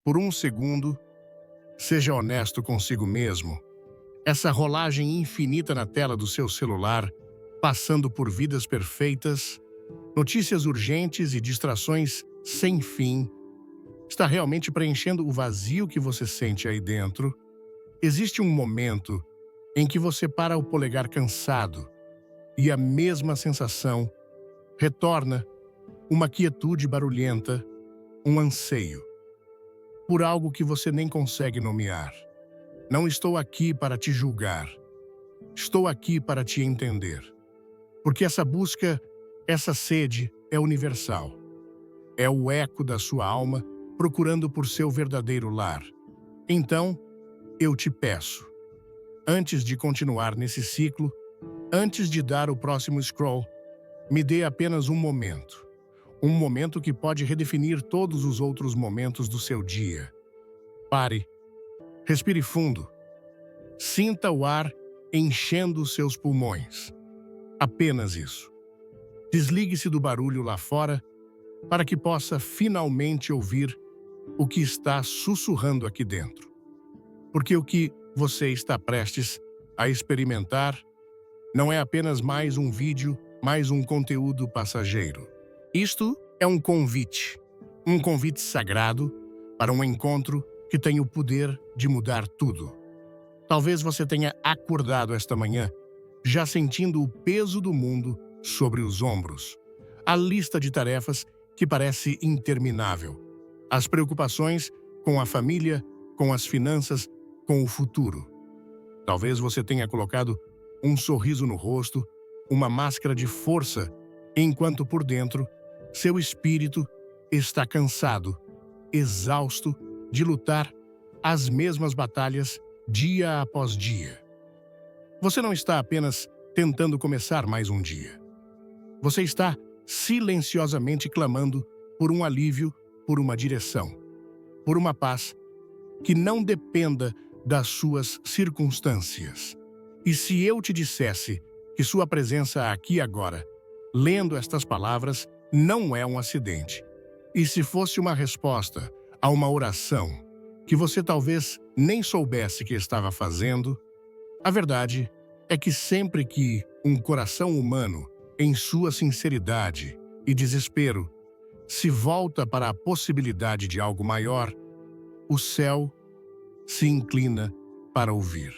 Por um segundo, seja honesto consigo mesmo. Essa rolagem infinita na tela do seu celular, passando por vidas perfeitas, notícias urgentes e distrações sem fim, está realmente preenchendo o vazio que você sente aí dentro? Existe um momento em que você para o polegar cansado e a mesma sensação retorna, uma quietude barulhenta, um anseio por algo que você nem consegue nomear. Não estou aqui para te julgar. Estou aqui para te entender. Porque essa busca, essa sede é universal. É o eco da sua alma procurando por seu verdadeiro lar. Então, eu te peço, antes de continuar nesse ciclo, antes de dar o próximo scroll, me dê apenas um momento. Um momento que pode redefinir todos os outros momentos do seu dia. Pare, respire fundo, sinta o ar enchendo os seus pulmões. Apenas isso. Desligue-se do barulho lá fora para que possa finalmente ouvir o que está sussurrando aqui dentro. Porque o que você está prestes a experimentar não é apenas mais um vídeo, mais um conteúdo passageiro. Isto é um convite sagrado para um encontro que tem o poder de mudar tudo. Talvez você tenha acordado esta manhã já sentindo o peso do mundo sobre os ombros. A lista de tarefas que parece interminável. As preocupações com a família, com as finanças, com o futuro. Talvez você tenha colocado um sorriso no rosto, uma máscara de força, enquanto por dentro, seu espírito está cansado, exausto de lutar as mesmas batalhas dia após dia. Você não está apenas tentando começar mais um dia. Você está silenciosamente clamando por um alívio, por uma direção, por uma paz que não dependa das suas circunstâncias. E se eu te dissesse que sua presença aqui agora, lendo estas palavras, não é um acidente? E se fosse uma resposta a uma oração que você talvez nem soubesse que estava fazendo, a verdade é que sempre que um coração humano, em sua sinceridade e desespero, se volta para a possibilidade de algo maior, o céu se inclina para ouvir.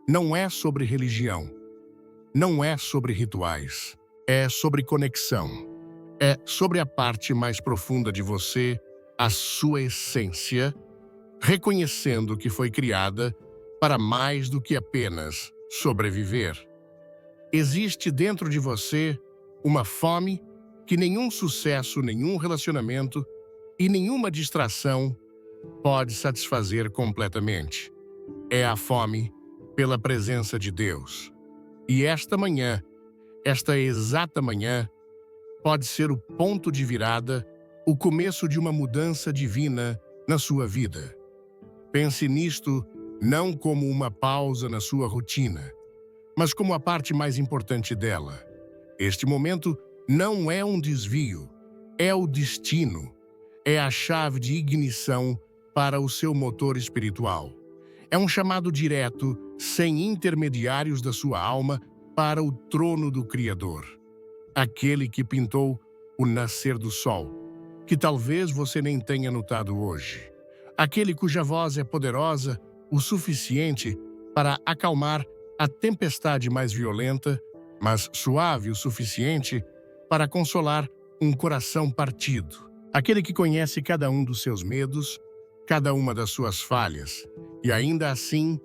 Não é sobre religião, não é sobre rituais, é sobre conexão. É sobre a parte mais profunda de você, a sua essência, reconhecendo que foi criada para mais do que apenas sobreviver. Existe dentro de você uma fome que nenhum sucesso, nenhum relacionamento e nenhuma distração pode satisfazer completamente. É a fome pela presença de Deus. E esta manhã, esta exata manhã, pode ser o ponto de virada, o começo de uma mudança divina na sua vida. Pense nisto não como uma pausa na sua rotina, mas como a parte mais importante dela. Este momento não é um desvio, é o destino, é a chave de ignição para o seu motor espiritual. É um chamado direto, sem intermediários da sua alma, para o trono do Criador. Aquele que pintou o nascer do sol, que talvez você nem tenha notado hoje. Aquele cuja voz é poderosa o suficiente para acalmar a tempestade mais violenta, mas suave o suficiente para consolar um coração partido. Aquele que conhece cada um dos seus medos, cada uma das suas falhas, e ainda assim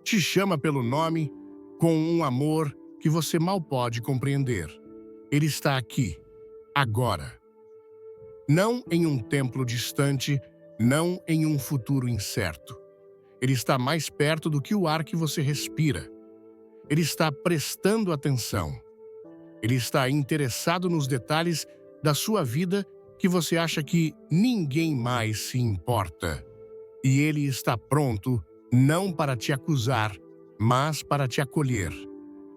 te chama pelo nome com um amor que você mal pode compreender. Ele está aqui, agora. Não em um templo distante, não em um futuro incerto. Ele está mais perto do que o ar que você respira. Ele está prestando atenção. Ele está interessado nos detalhes da sua vida que você acha que ninguém mais se importa. E ele está pronto não para te acusar, mas para te acolher.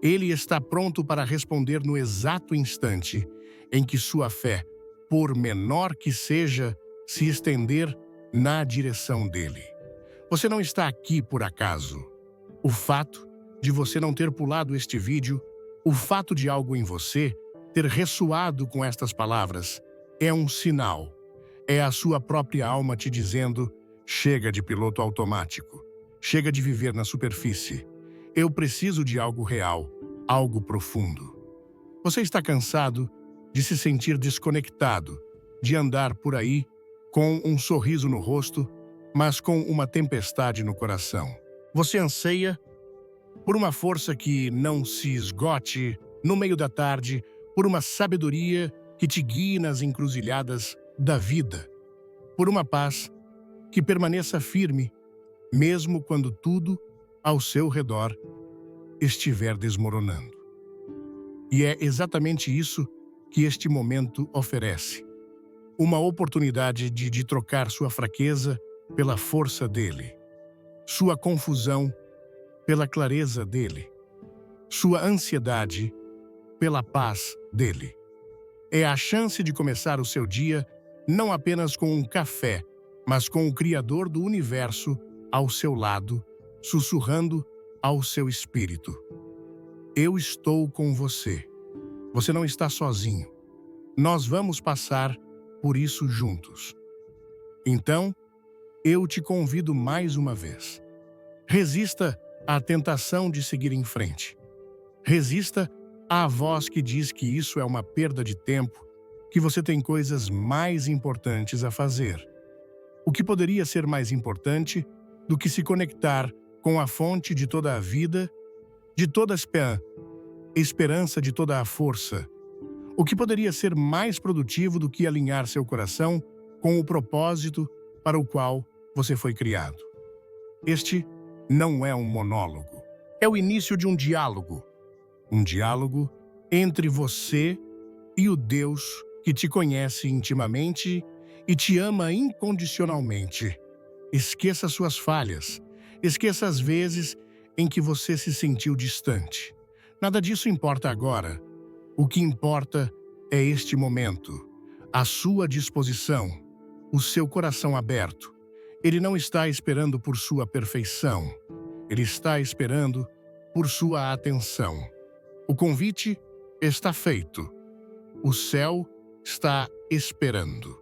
Ele está pronto para responder no exato instante em que sua fé, por menor que seja, se estender na direção dele. Você não está aqui por acaso. O fato de você não ter pulado este vídeo, o fato de algo em você ter ressoado com estas palavras, é um sinal. É a sua própria alma te dizendo: chega de piloto automático. Chega de viver na superfície. Eu preciso de algo real, algo profundo. Você está cansado de se sentir desconectado, de andar por aí com um sorriso no rosto, mas com uma tempestade no coração. Você anseia por uma força que não se esgote no meio da tarde, por uma sabedoria que te guie nas encruzilhadas da vida, por uma paz que permaneça firme, mesmo quando tudo ao seu redor estiver desmoronando. E é exatamente isso que este momento oferece. Uma oportunidade de trocar sua fraqueza pela força dele, sua confusão pela clareza dele, sua ansiedade pela paz dele. É a chance de começar o seu dia não apenas com um café, mas com o Criador do Universo ao seu lado, sussurrando ao seu espírito: eu estou com você. Você não está sozinho. Nós vamos passar por isso juntos. Então, eu te convido mais uma vez. Resista à tentação de seguir em frente. Resista à voz que diz que isso é uma perda de tempo, que você tem coisas mais importantes a fazer. O que poderia ser mais importante do que se conectar com a fonte de toda a vida, de toda a esperança, de toda a força? O que poderia ser mais produtivo do que alinhar seu coração com o propósito para o qual você foi criado? Este não é um monólogo. É o início de um diálogo. Um diálogo entre você e o Deus que te conhece intimamente e te ama incondicionalmente. Esqueça suas falhas. Esqueça as vezes em que você se sentiu distante. Nada disso importa agora. O que importa é este momento, a sua disposição, o seu coração aberto. Ele não está esperando por sua perfeição. Ele está esperando por sua atenção. O convite está feito. O céu está esperando.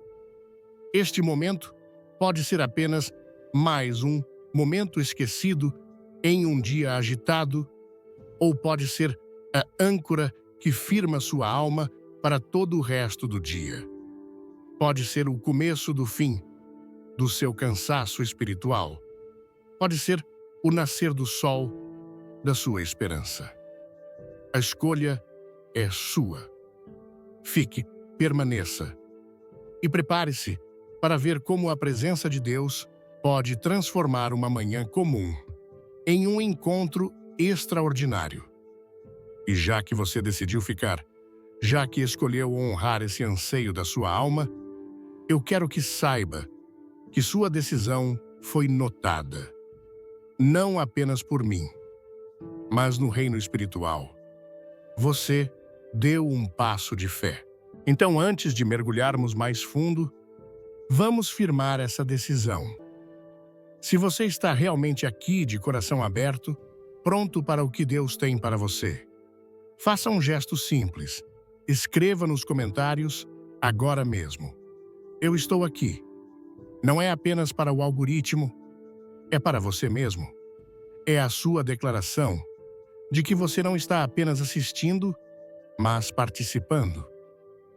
Este momento pode ser apenas mais um momento esquecido em um dia agitado, ou pode ser a âncora que firma sua alma para todo o resto do dia. Pode ser o começo do fim do seu cansaço espiritual. Pode ser o nascer do sol da sua esperança. A escolha é sua. Fique, permaneça e prepare-se para ver como a presença de Deus pode transformar uma manhã comum em um encontro extraordinário. E já que você decidiu ficar, já que escolheu honrar esse anseio da sua alma, eu quero que saiba que sua decisão foi notada, não apenas por mim, mas no reino espiritual. Você deu um passo de fé. Então, antes de mergulharmos mais fundo, vamos firmar essa decisão. Se você está realmente aqui de coração aberto, pronto para o que Deus tem para você, faça um gesto simples. Escreva nos comentários agora mesmo: eu estou aqui. Não é apenas para o algoritmo, é para você mesmo. É a sua declaração de que você não está apenas assistindo, mas participando.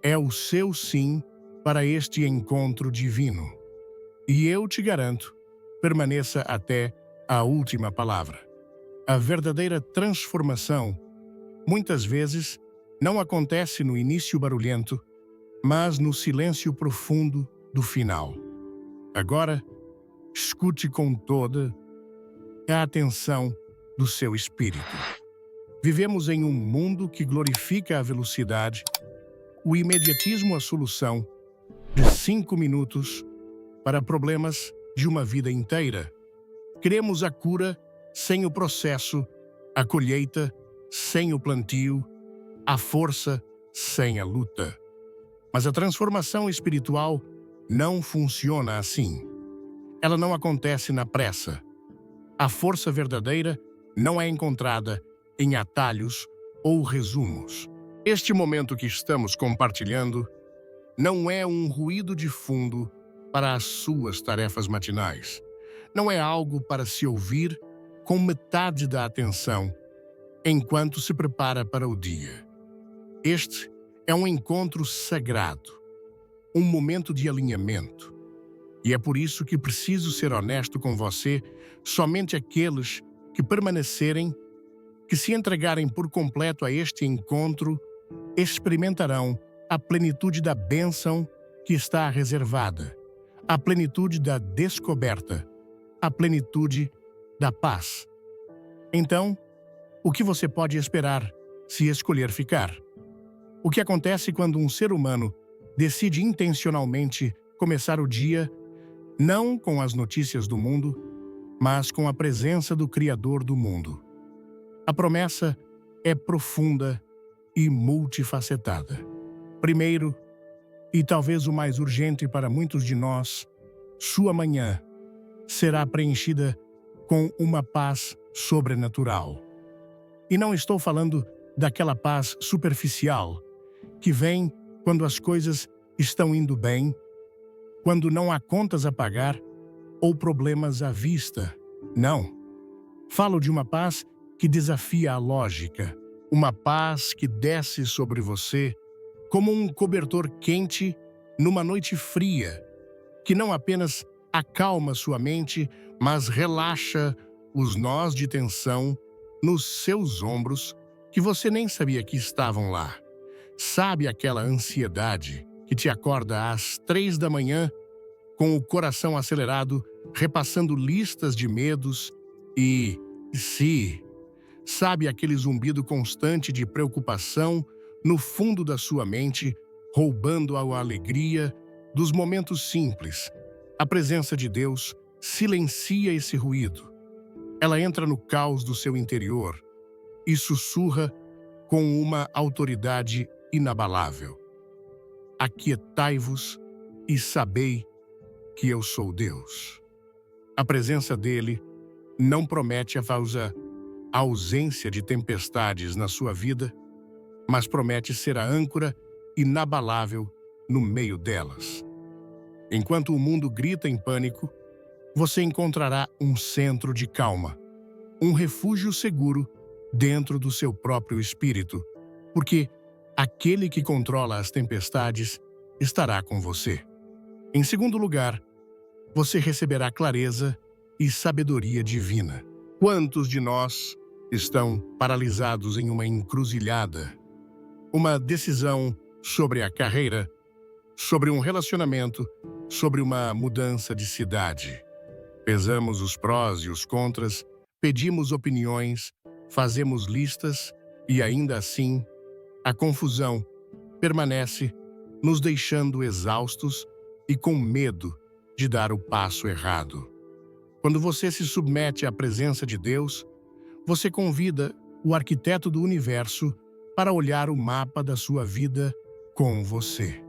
É o seu sim para este encontro divino. E eu te garanto, permaneça até a última palavra. A verdadeira transformação, muitas vezes, não acontece no início barulhento, mas no silêncio profundo do final. Agora, escute com toda a atenção do seu espírito. Vivemos em um mundo que glorifica a velocidade, o imediatismo, a solução de 5 minutos para problemas de uma vida inteira. Queremos a cura sem o processo, a colheita sem o plantio, a força sem a luta. Mas a transformação espiritual não funciona assim. ela não acontece na pressa. A força verdadeira não é encontrada em atalhos ou resumos. Este momento que estamos compartilhando não é um ruído de fundo para as suas tarefas matinais. Não é algo para se ouvir com metade da atenção enquanto se prepara para o dia. Este é um encontro sagrado, um momento de alinhamento. E é por isso que preciso ser honesto com você. Somente aqueles que permanecerem, que se entregarem por completo a este encontro, experimentarão a plenitude da bênção que está reservada, a plenitude da descoberta, a plenitude da paz. Então, o que você pode esperar se escolher ficar? O que acontece quando um ser humano decide intencionalmente começar o dia não com as notícias do mundo, mas com a presença do Criador do mundo? A promessa é profunda e multifacetada. Primeiro, e talvez o mais urgente para muitos de nós, sua manhã será preenchida com uma paz sobrenatural. E não estou falando daquela paz superficial que vem quando as coisas estão indo bem, quando não há contas a pagar ou problemas à vista. Não. Falo de uma paz que desafia a lógica, uma paz que desce sobre você como um cobertor quente numa noite fria, que não apenas acalma sua mente, mas relaxa os nós de tensão nos seus ombros que você nem sabia que estavam lá. Sabe aquela ansiedade que te acorda às 3 da manhã, com o coração acelerado, repassando listas de medos e sabe aquele zumbido constante de preocupação no fundo da sua mente, roubando a alegria dos momentos simples? A presença de Deus silencia esse ruído. Ela entra no caos do seu interior e sussurra com uma autoridade inabalável: aquietai-vos e sabei que eu sou Deus. A presença dele não promete a ausência de tempestades na sua vida, mas promete ser a âncora inabalável no meio delas. Enquanto o mundo grita em pânico, você encontrará um centro de calma, um refúgio seguro dentro do seu próprio espírito, porque aquele que controla as tempestades estará com você. Em segundo lugar, você receberá clareza e sabedoria divina. Quantos de nós estão paralisados em uma encruzilhada? Uma decisão sobre a carreira, sobre um relacionamento, sobre uma mudança de cidade. Pesamos os prós e os contras, pedimos opiniões, fazemos listas e ainda assim, a confusão permanece, nos deixando exaustos e com medo de dar o passo errado. Quando você se submete à presença de Deus, você convida o arquiteto do universo para olhar o mapa da sua vida com você.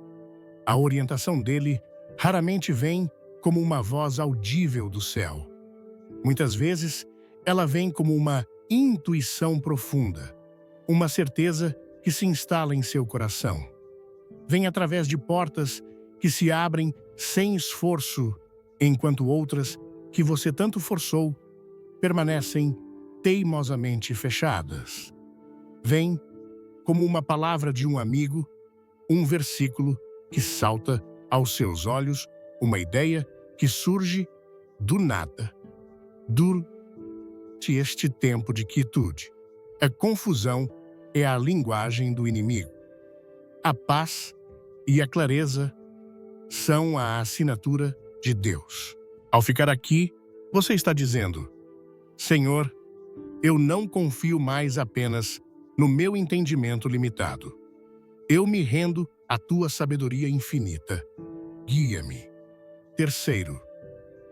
A orientação dele raramente vem como uma voz audível do céu. Muitas vezes, ela vem como uma intuição profunda, uma certeza que se instala em seu coração. Vem através de portas que se abrem sem esforço, enquanto outras, que você tanto forçou, permanecem teimosamente fechadas. Vem como uma palavra de um amigo, um versículo que salta aos seus olhos, uma ideia que surge do nada. Durante este tempo de quietude, a confusão é a linguagem do inimigo. A paz e a clareza são a assinatura de Deus. Ao ficar aqui, você está dizendo: Senhor, eu não confio mais apenas no meu entendimento limitado. Eu me rendo à tua sabedoria infinita. Guia-me. Terceiro,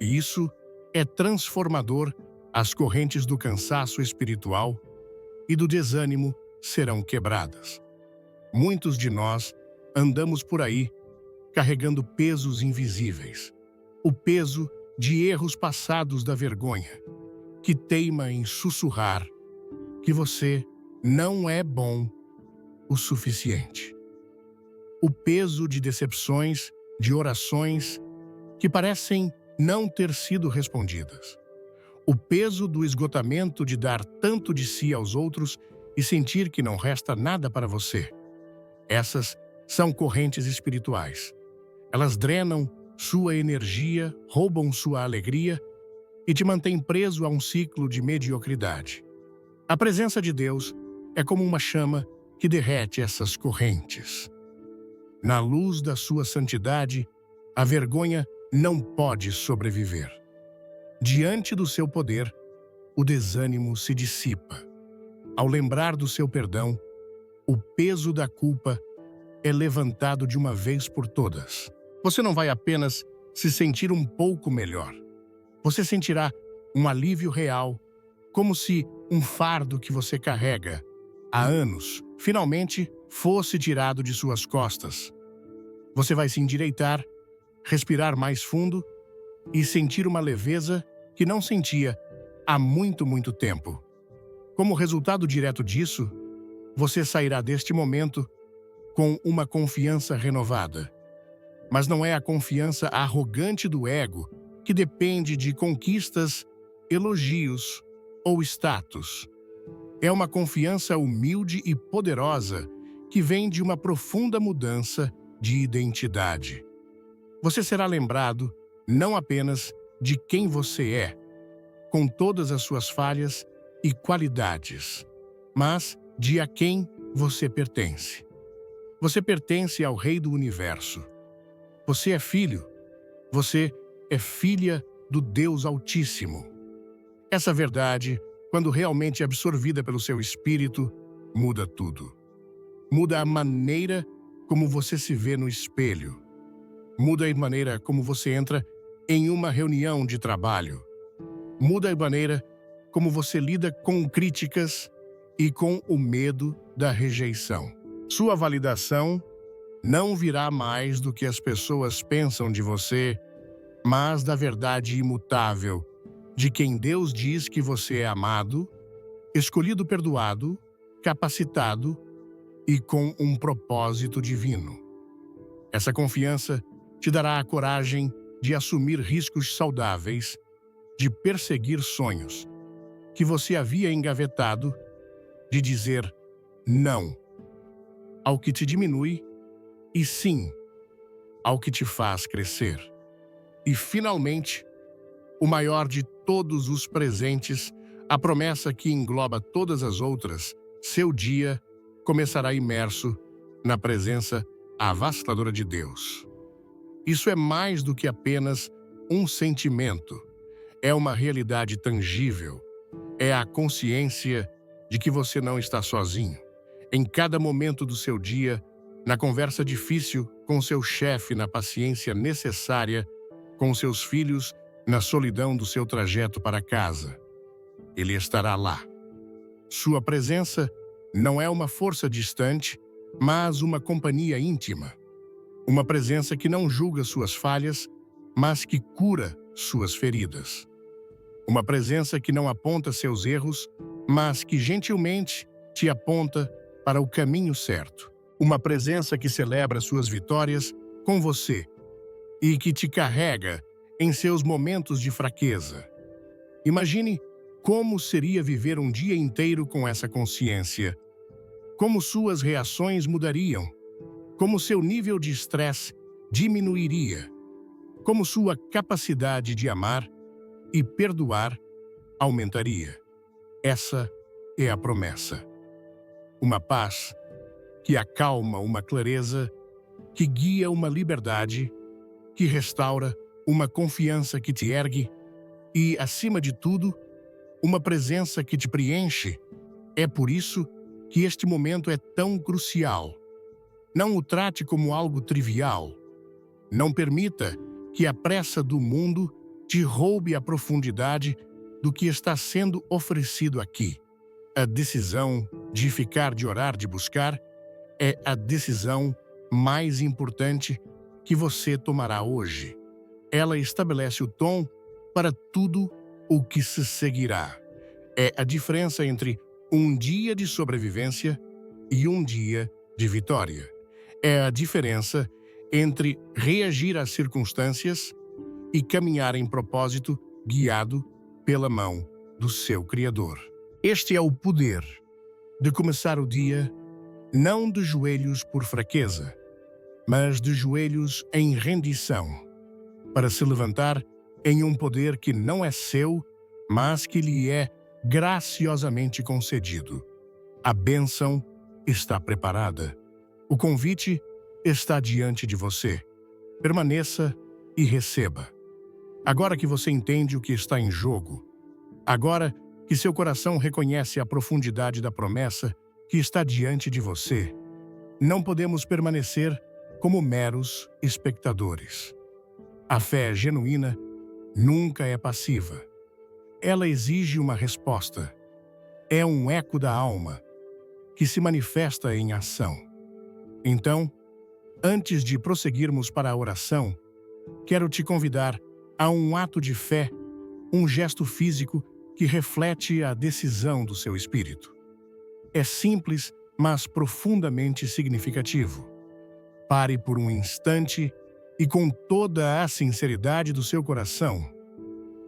e isso é transformador, as correntes do cansaço espiritual e do desânimo serão quebradas. Muitos de nós andamos por aí carregando pesos invisíveis. O peso de erros passados da vergonha, que teima em sussurrar que você não é bom o suficiente. O peso de decepções, de orações que parecem não ter sido respondidas. O peso do esgotamento de dar tanto de si aos outros e sentir que não resta nada para você. Essas são correntes espirituais. Elas drenam sua energia, roubam sua alegria e te mantêm preso a um ciclo de mediocridade. A presença de Deus é como uma chama que derrete essas correntes. Na luz da sua santidade, a vergonha não pode sobreviver. Diante do seu poder, o desânimo se dissipa. Ao lembrar do seu perdão, o peso da culpa é levantado de uma vez por todas. Você não vai apenas se sentir um pouco melhor. Você sentirá um alívio real, como se um fardo que você carrega há anos finalmente fosse tirado de suas costas. Você vai se endireitar, respirar mais fundo e sentir uma leveza que não sentia há muito tempo. Como resultado direto disso, você sairá deste momento com uma confiança renovada. Mas não é a confiança arrogante do ego que depende de conquistas, elogios ou status. É uma confiança humilde e poderosa que vem de uma profunda mudança de identidade. Você será lembrado não apenas de quem você é, com todas as suas falhas e qualidades, mas de a quem você pertence. Você pertence ao Rei do Universo. Você é filho. Você é filha do Deus Altíssimo. Essa verdade, quando realmente absorvida pelo seu espírito, muda tudo. Muda a maneira como você se vê no espelho. Muda a maneira como você entra em uma reunião de trabalho. Muda a maneira como você lida com críticas e com o medo da rejeição. Sua validação não virá mais do que as pessoas pensam de você, mas da verdade imutável de quem Deus diz que você é amado, escolhido, perdoado, capacitado e com um propósito divino. Essa confiança te dará a coragem de assumir riscos saudáveis, de perseguir sonhos que você havia engavetado, de dizer não ao que te diminui e sim ao que te faz crescer. E, finalmente, o maior de todos os presentes, a promessa que engloba todas as outras, seu dia começará imerso na presença avassaladora de Deus. Isso é mais do que apenas um sentimento. É uma realidade tangível. É a consciência de que você não está sozinho. Em cada momento do seu dia, na conversa difícil com seu chefe, na paciência necessária com seus filhos, na solidão do seu trajeto para casa. Ele estará lá. Sua presença não é uma força distante, mas uma companhia íntima. Uma presença que não julga suas falhas, mas que cura suas feridas. Uma presença que não aponta seus erros, mas que gentilmente te aponta para o caminho certo. Uma presença que celebra suas vitórias com você e que te carrega em seus momentos de fraqueza. Imagine como seria viver um dia inteiro com essa consciência. Como suas reações mudariam. Como seu nível de estresse diminuiria. Como sua capacidade de amar e perdoar aumentaria. Essa é a promessa. Uma paz que acalma, uma clareza que guia, uma liberdade que restaura, uma confiança que te ergue e, acima de tudo, uma presença que te preenche. É por isso que este momento é tão crucial. Não o trate como algo trivial. Não permita que a pressa do mundo te roube a profundidade do que está sendo oferecido aqui. A decisão de ficar, de orar, de buscar, é a decisão mais importante que você tomará hoje. Ela estabelece o tom para tudo o que se seguirá. É a diferença entre um dia de sobrevivência e um dia de vitória. É a diferença entre reagir às circunstâncias e caminhar em propósito guiado pela mão do seu Criador. Este é o poder de começar o dia não de joelhos por fraqueza, mas de joelhos em rendição, para se levantar em um poder que não é seu, mas que lhe é graciosamente concedido. A bênção está preparada. O convite está diante de você. Permaneça e receba. Agora que você entende o que está em jogo, agora que seu coração reconhece a profundidade da promessa que está diante de você, não podemos permanecer como meros espectadores. A fé genuína nunca é passiva. Ela exige uma resposta. É um eco da alma que se manifesta em ação. Então, antes de prosseguirmos para a oração, quero te convidar a um ato de fé, um gesto físico que reflete a decisão do seu espírito. É simples, mas profundamente significativo. Pare por um instante e, com toda a sinceridade do seu coração,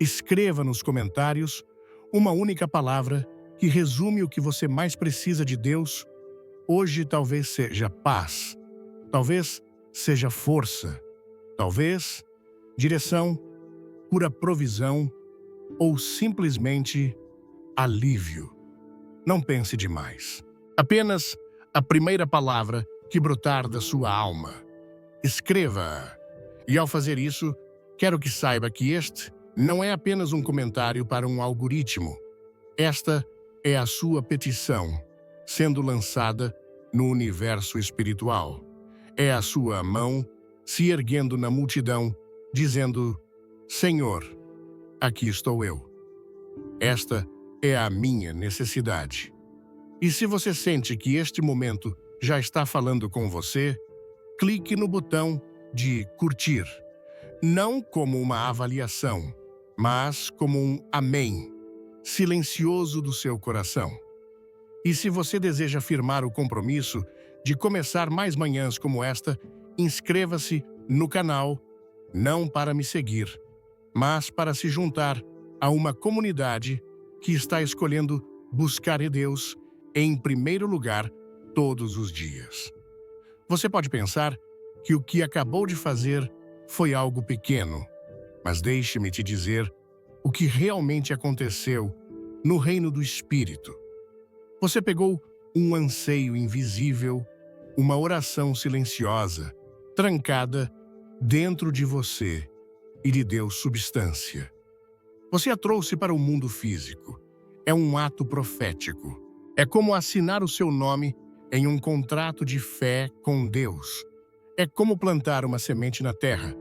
escreva nos comentários uma única palavra que resume o que você mais precisa de Deus. Hoje talvez seja paz, talvez seja força, talvez direção, pura provisão ou simplesmente alívio. Não pense demais. Apenas a primeira palavra que brotar da sua alma. Escreva-a. E ao fazer isso, quero que saiba que este não é apenas um comentário para um algoritmo. Esta é a sua petição, sendo lançada no universo espiritual. É a sua mão se erguendo na multidão, dizendo: Senhor, aqui estou eu. Esta é a minha necessidade. E se você sente que este momento já está falando com você, clique no botão de curtir. Não como uma avaliação, mas como um amém, silencioso do seu coração. E se você deseja firmar o compromisso de começar mais manhãs como esta, inscreva-se no canal, não para me seguir, mas para se juntar a uma comunidade que está escolhendo buscar em Deus em primeiro lugar todos os dias. Você pode pensar que o que acabou de fazer foi algo pequeno, mas deixe-me te dizer o que realmente aconteceu no reino do Espírito. Você pegou um anseio invisível, uma oração silenciosa, trancada dentro de você e lhe deu substância. Você a trouxe para o mundo físico. É um ato profético. É como assinar o seu nome em um contrato de fé com Deus. É como plantar uma semente na terra.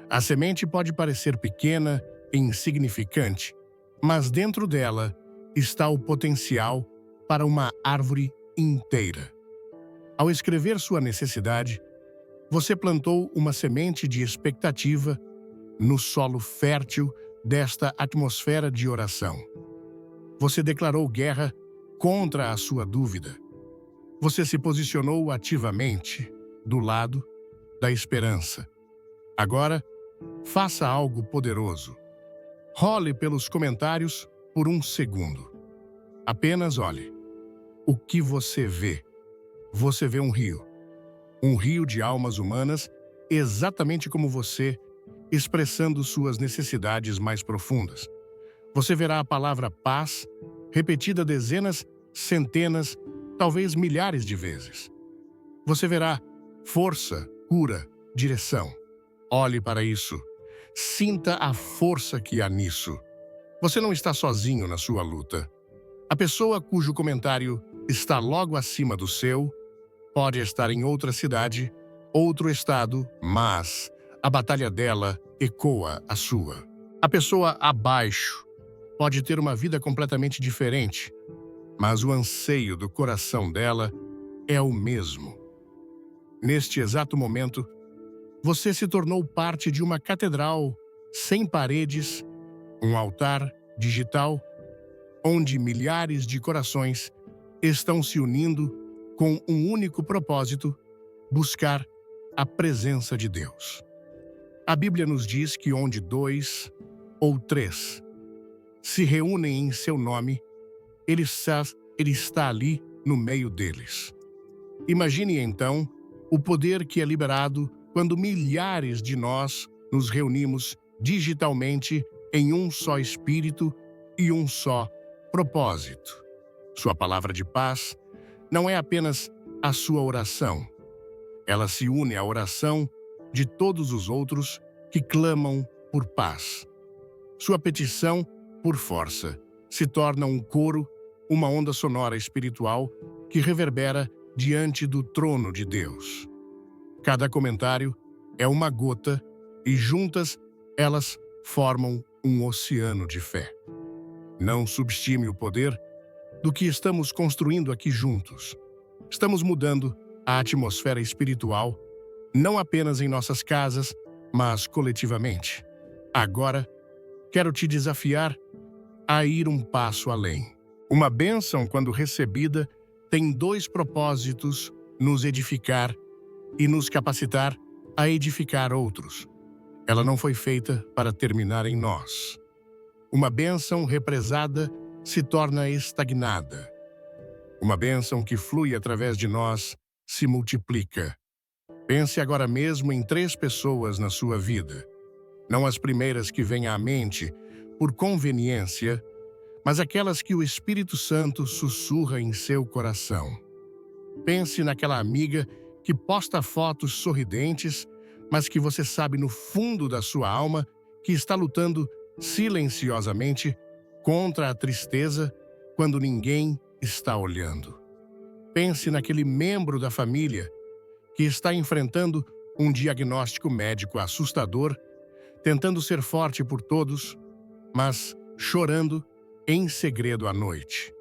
A semente pode parecer pequena e insignificante, mas dentro dela está o potencial para uma árvore inteira. Ao escrever sua necessidade, você plantou uma semente de expectativa no solo fértil desta atmosfera de oração. Você declarou guerra contra a sua dúvida. Você se posicionou ativamente do lado da esperança. Agora, faça algo poderoso. Role pelos comentários por um segundo. Apenas olhe. O que você vê? Você vê um rio de almas humanas, exatamente como você, expressando suas necessidades mais profundas. Você verá a palavra paz repetida dezenas, centenas, talvez milhares de vezes. Você verá força, cura, direção. Olhe para isso. Sinta a força que há nisso. Você não está sozinho na sua luta. A pessoa cujo comentário está logo acima do seu pode estar em outra cidade, outro estado, mas a batalha dela ecoa a sua. A pessoa abaixo pode ter uma vida completamente diferente, mas o anseio do coração dela é o mesmo. Neste exato momento, você se tornou parte de uma catedral sem paredes, Um altar digital onde milhares de corações estão se unindo com um único propósito: buscar a presença de Deus. A Bíblia nos diz que onde 2 ou 3 se reúnem em seu nome, ele está ali no meio deles. Imagine então o poder que é liberado quando milhares de nós nos reunimos digitalmente em um só espírito e um só propósito. Sua palavra de paz não é apenas a sua oração. Ela se une à oração de todos os outros que clamam por paz. Sua petição, por força, se torna um coro, uma onda sonora espiritual que reverbera diante do trono de Deus. Cada comentário é uma gota e juntas elas formam um oceano de fé. Não subestime o poder do que estamos construindo aqui juntos. Estamos mudando a atmosfera espiritual, não apenas em nossas casas, mas coletivamente. Agora, quero te desafiar a ir um passo além. Uma bênção, quando recebida, tem 2 propósitos: nos edificar e nos capacitar a edificar outros. Ela não foi feita para terminar em nós. Uma bênção represada se torna estagnada. Uma bênção que flui através de nós se multiplica. Pense agora mesmo em 3 pessoas na sua vida. Não as primeiras que vêm à mente por conveniência, mas aquelas que o Espírito Santo sussurra em seu coração. Pense naquela amiga que posta fotos sorridentes, mas que você sabe no fundo da sua alma que está lutando silenciosamente contra a tristeza quando ninguém está olhando. Pense naquele membro da família que está enfrentando um diagnóstico médico assustador, tentando ser forte por todos, mas chorando em segredo à noite.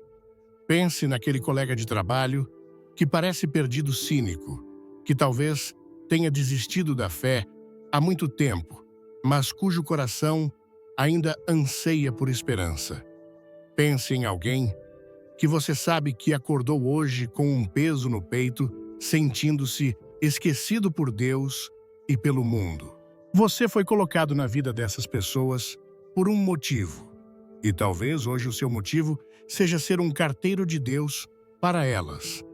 Pense naquele colega de trabalho que parece perdido, cínico, que talvez tenha desistido da fé há muito tempo, mas cujo coração ainda anseia por esperança. Pense em alguém que você sabe que acordou hoje com um peso no peito, sentindo-se esquecido por Deus e pelo mundo. Você foi colocado na vida dessas pessoas por um motivo, e talvez hoje o seu motivo seja ser um carteiro de Deus para elas.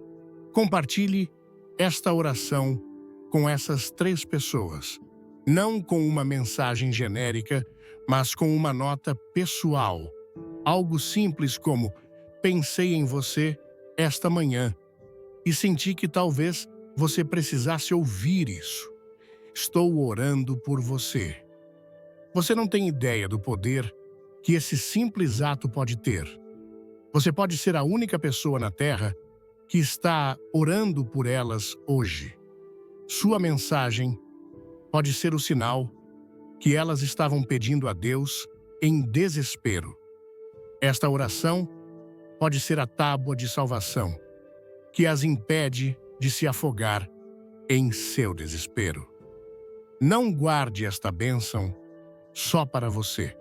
Compartilhe esta oração com essas 3 pessoas, não com uma mensagem genérica, mas com uma nota pessoal. Algo simples como: pensei em você esta manhã e senti que talvez você precisasse ouvir isso. Estou orando por você. Você não tem ideia do poder que esse simples ato pode ter. Você pode ser a única pessoa na Terra que está orando por elas hoje. Sua mensagem pode ser o sinal que elas estavam pedindo a Deus em desespero. Esta oração pode ser a tábua de salvação que as impede de se afogar em seu desespero. Não guarde esta bênção só para você.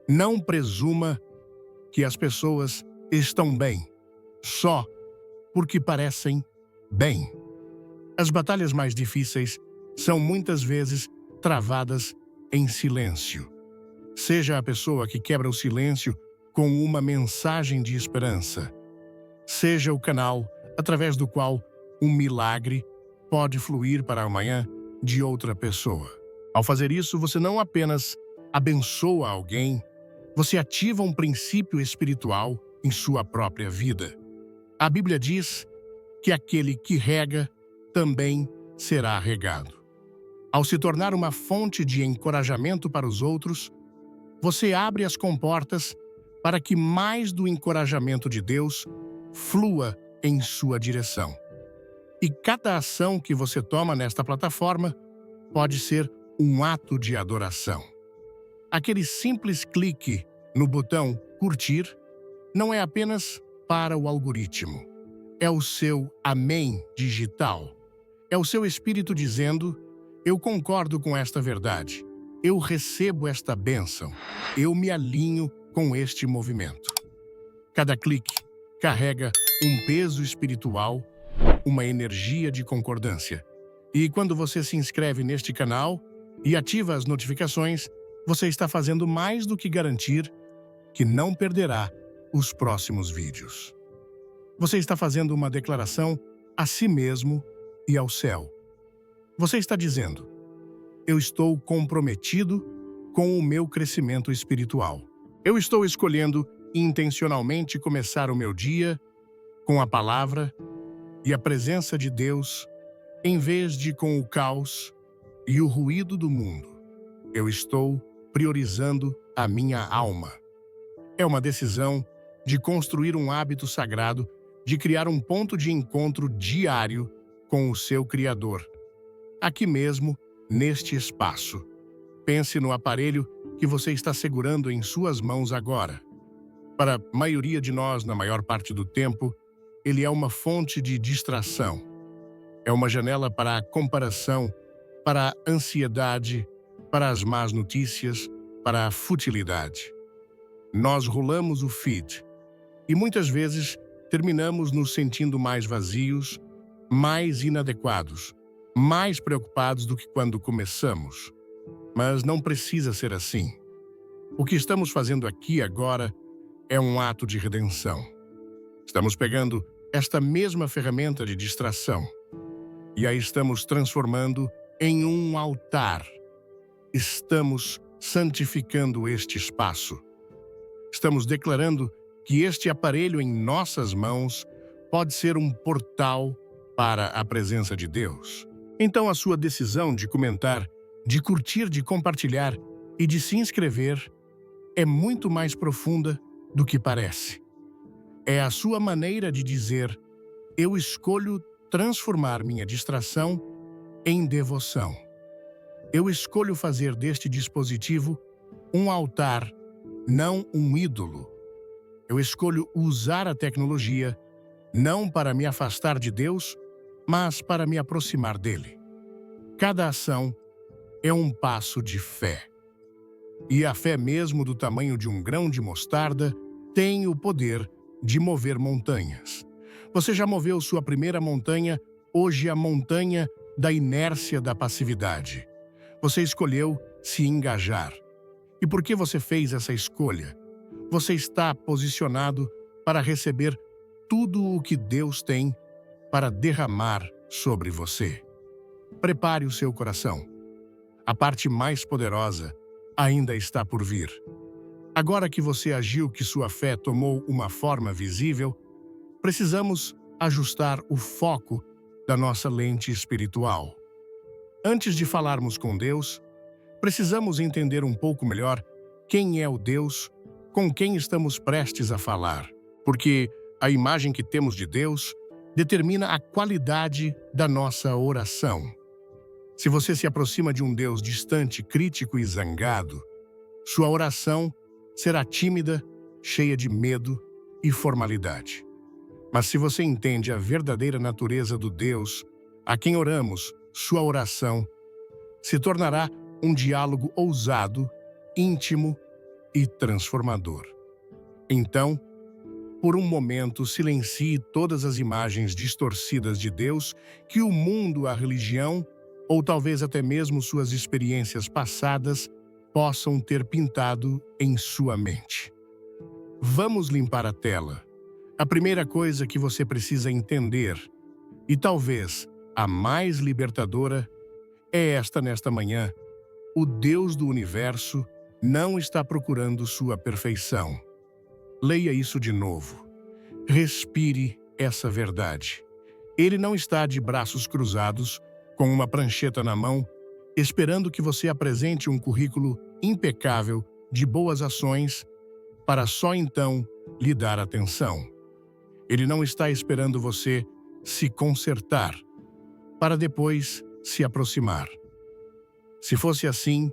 Não presuma que as pessoas estão bem só porque parecem bem. As batalhas mais difíceis são muitas vezes travadas em silêncio. Seja a pessoa que quebra o silêncio com uma mensagem de esperança. Seja o canal através do qual um milagre pode fluir para amanhã de outra pessoa. Ao fazer isso, você não apenas abençoa alguém, você ativa um princípio espiritual em sua própria vida. A Bíblia diz que aquele que rega também será regado. Ao se tornar uma fonte de encorajamento para os outros, você abre as comportas para que mais do encorajamento de Deus flua em sua direção. E cada ação que você toma nesta plataforma pode ser um ato de adoração. Aquele simples clique no botão curtir não é apenas para o algoritmo. É o seu amém digital. É o seu espírito dizendo: eu concordo com esta verdade. Eu recebo esta bênção. Eu me alinho com este movimento. Cada clique carrega um peso espiritual, uma energia de concordância. E quando você se inscreve neste canal e ativa as notificações, você está fazendo mais do que garantir que não perderá os próximos vídeos. Você está fazendo uma declaração a si mesmo e ao céu. Você está dizendo: eu estou comprometido com o meu crescimento espiritual. Eu estou escolhendo intencionalmente começar o meu dia com a palavra e a presença de Deus, em vez de com o caos e o ruído do mundo. Eu estou priorizando a minha alma. É uma decisão de construir um hábito sagrado, de criar um ponto de encontro diário com o seu Criador. Aqui mesmo, neste espaço. Pense no aparelho que você está segurando em suas mãos agora. Para a maioria de nós, na maior parte do tempo, ele é uma fonte de distração. É uma janela para a comparação, para a ansiedade, para as más notícias, para a futilidade. Nós rolamos o feed e muitas vezes terminamos nos sentindo mais vazios, mais inadequados, mais preocupados do que quando começamos. Mas não precisa ser assim. O que estamos fazendo aqui agora é um ato de redenção. Estamos pegando esta mesma ferramenta de distração e a estamos transformando em um altar. Estamos santificando este espaço. Estamos declarando que este aparelho em nossas mãos pode ser um portal para a presença de Deus. Então a sua decisão de comentar, de curtir, de compartilhar e de se inscrever é muito mais profunda do que parece. É a sua maneira de dizer: eu escolho transformar minha distração em devoção. Eu escolho fazer deste dispositivo um altar, não um ídolo. Eu escolho usar a tecnologia não para me afastar de Deus, mas para me aproximar dele. Cada ação é um passo de fé. E a fé, mesmo do tamanho de um grão de mostarda, tem o poder de mover montanhas. Você já moveu sua primeira montanha, hoje a montanha da inércia da passividade. Você escolheu se engajar. E por que você fez essa escolha? Você está posicionado para receber tudo o que Deus tem para derramar sobre você. Prepare o seu coração. A parte mais poderosa ainda está por vir. Agora que você agiu, que sua fé tomou uma forma visível, precisamos ajustar o foco da nossa lente espiritual. Antes de falarmos com Deus, precisamos entender um pouco melhor quem é o Deus com quem estamos prestes a falar, porque a imagem que temos de Deus determina a qualidade da nossa oração. Se você se aproxima de um Deus distante, crítico e zangado, sua oração será tímida, cheia de medo e formalidade. Mas se você entende a verdadeira natureza do Deus a quem oramos, sua oração se tornará um diálogo ousado, íntimo e transformador. Então, por um momento, silencie todas as imagens distorcidas de Deus que o mundo, a religião, ou talvez até mesmo suas experiências passadas, possam ter pintado em sua mente. Vamos limpar a tela. A primeira coisa que você precisa entender, e talvez a mais libertadora, é nesta manhã: o Deus do universo não está procurando sua perfeição. Leia isso de novo. Respire essa verdade. Ele não está de braços cruzados, com uma prancheta na mão, esperando que você apresente um currículo impecável de boas ações para só então lhe dar atenção. Ele não está esperando você se consertar para depois se aproximar. Se fosse assim,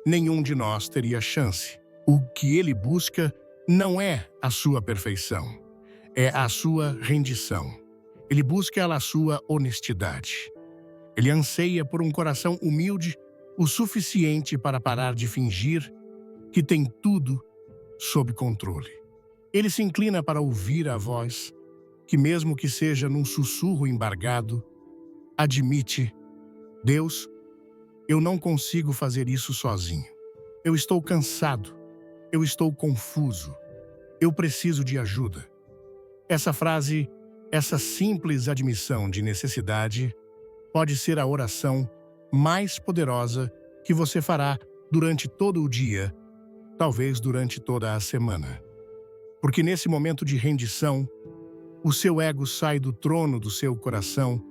nenhum de nós teria chance. O que ele busca não é a sua perfeição, é a sua rendição. Ele busca a sua honestidade. Ele anseia por um coração humilde o suficiente para parar de fingir que tem tudo sob controle. Ele se inclina para ouvir a voz, que mesmo que seja num sussurro embargado, admite: Deus, eu não consigo fazer isso sozinho. Eu estou cansado. Eu estou confuso. Eu preciso de ajuda. Essa frase, essa simples admissão de necessidade, pode ser a oração mais poderosa que você fará durante todo o dia, talvez durante toda a semana. Porque nesse momento de rendição, o seu ego sai do trono do seu coração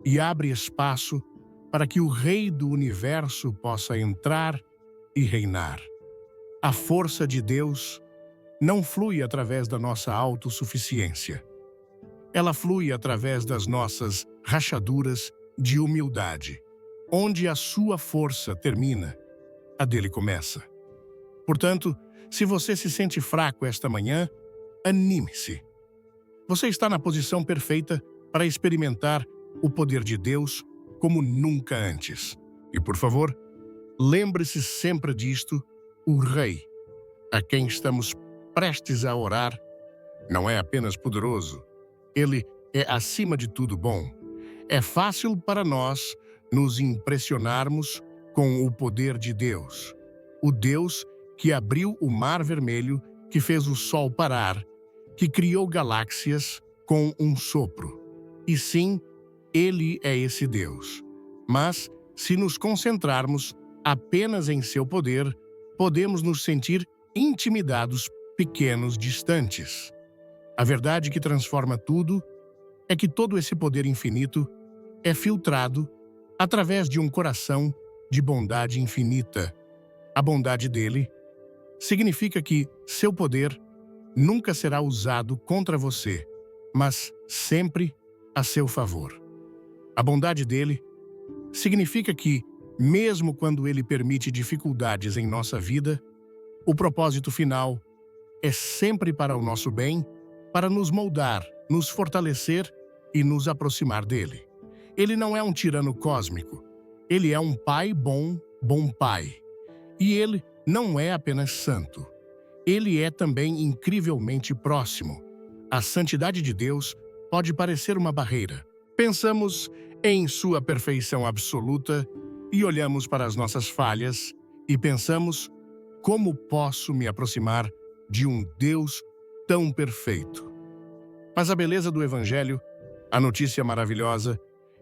e abre espaço para que o Rei do Universo possa entrar e reinar. A força de Deus não flui através da nossa autossuficiência. Ela flui através das nossas rachaduras de humildade. Onde a sua força termina, a dele começa. Portanto, se você se sente fraco esta manhã, anime-se. Você está na posição perfeita para experimentar o poder de Deus como nunca antes. E, por favor, lembre-se sempre disto: o Rei, a quem estamos prestes a orar, não é apenas poderoso, ele é, acima de tudo, bom. É fácil para nós nos impressionarmos com o poder de Deus. O Deus que abriu o Mar Vermelho, que fez o Sol parar, que criou galáxias com um sopro. E sim, ele é esse Deus. Mas, se nos concentrarmos apenas em seu poder, podemos nos sentir intimidados, pequenos, distantes. A verdade que transforma tudo é que todo esse poder infinito é filtrado através de um coração de bondade infinita. A bondade dele significa que seu poder nunca será usado contra você, mas sempre a seu favor. A bondade dele significa que, mesmo quando ele permite dificuldades em nossa vida, o propósito final é sempre para o nosso bem, para nos moldar, nos fortalecer e nos aproximar dele. Ele não é um tirano cósmico. Ele é um pai bom, bom pai. E ele não é apenas santo. Ele é também incrivelmente próximo. A santidade de Deus pode parecer uma barreira. Pensamos em sua perfeição absoluta e olhamos para as nossas falhas e pensamos: como posso me aproximar de um Deus tão perfeito? Mas a beleza do Evangelho, a notícia maravilhosa,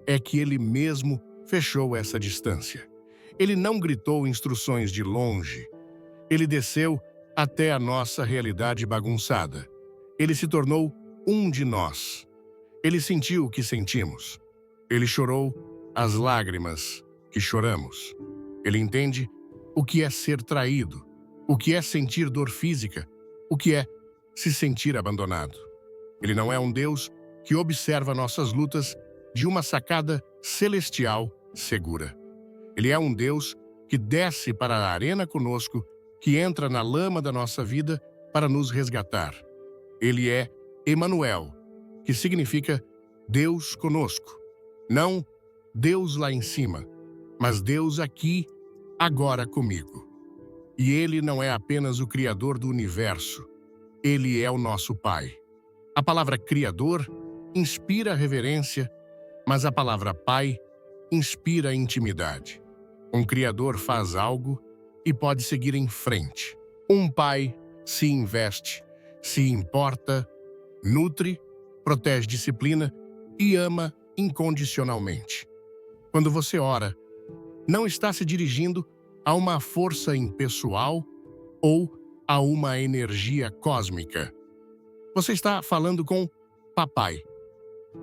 é que ele mesmo fechou essa distância. Ele não gritou instruções de longe. Ele desceu até a nossa realidade bagunçada. Ele se tornou um de nós. Ele sentiu o que sentimos. Ele chorou as lágrimas que choramos. Ele entende o que é ser traído, o que é sentir dor física, o que é se sentir abandonado. Ele não é um Deus que observa nossas lutas de uma sacada celestial segura. Ele é um Deus que desce para a arena conosco, que entra na lama da nossa vida para nos resgatar. Ele é Emanuel, que significa Deus conosco. Não Deus lá em cima, mas Deus aqui, agora comigo. E ele não é apenas o Criador do universo, ele é o nosso Pai. A palavra Criador inspira reverência, mas a palavra Pai inspira intimidade. Um Criador faz algo e pode seguir em frente. Um pai se investe, se importa, nutre, protege, disciplina e ama incondicionalmente. Quando você ora, não está se dirigindo a uma força impessoal ou a uma energia cósmica. Você está falando com Papai,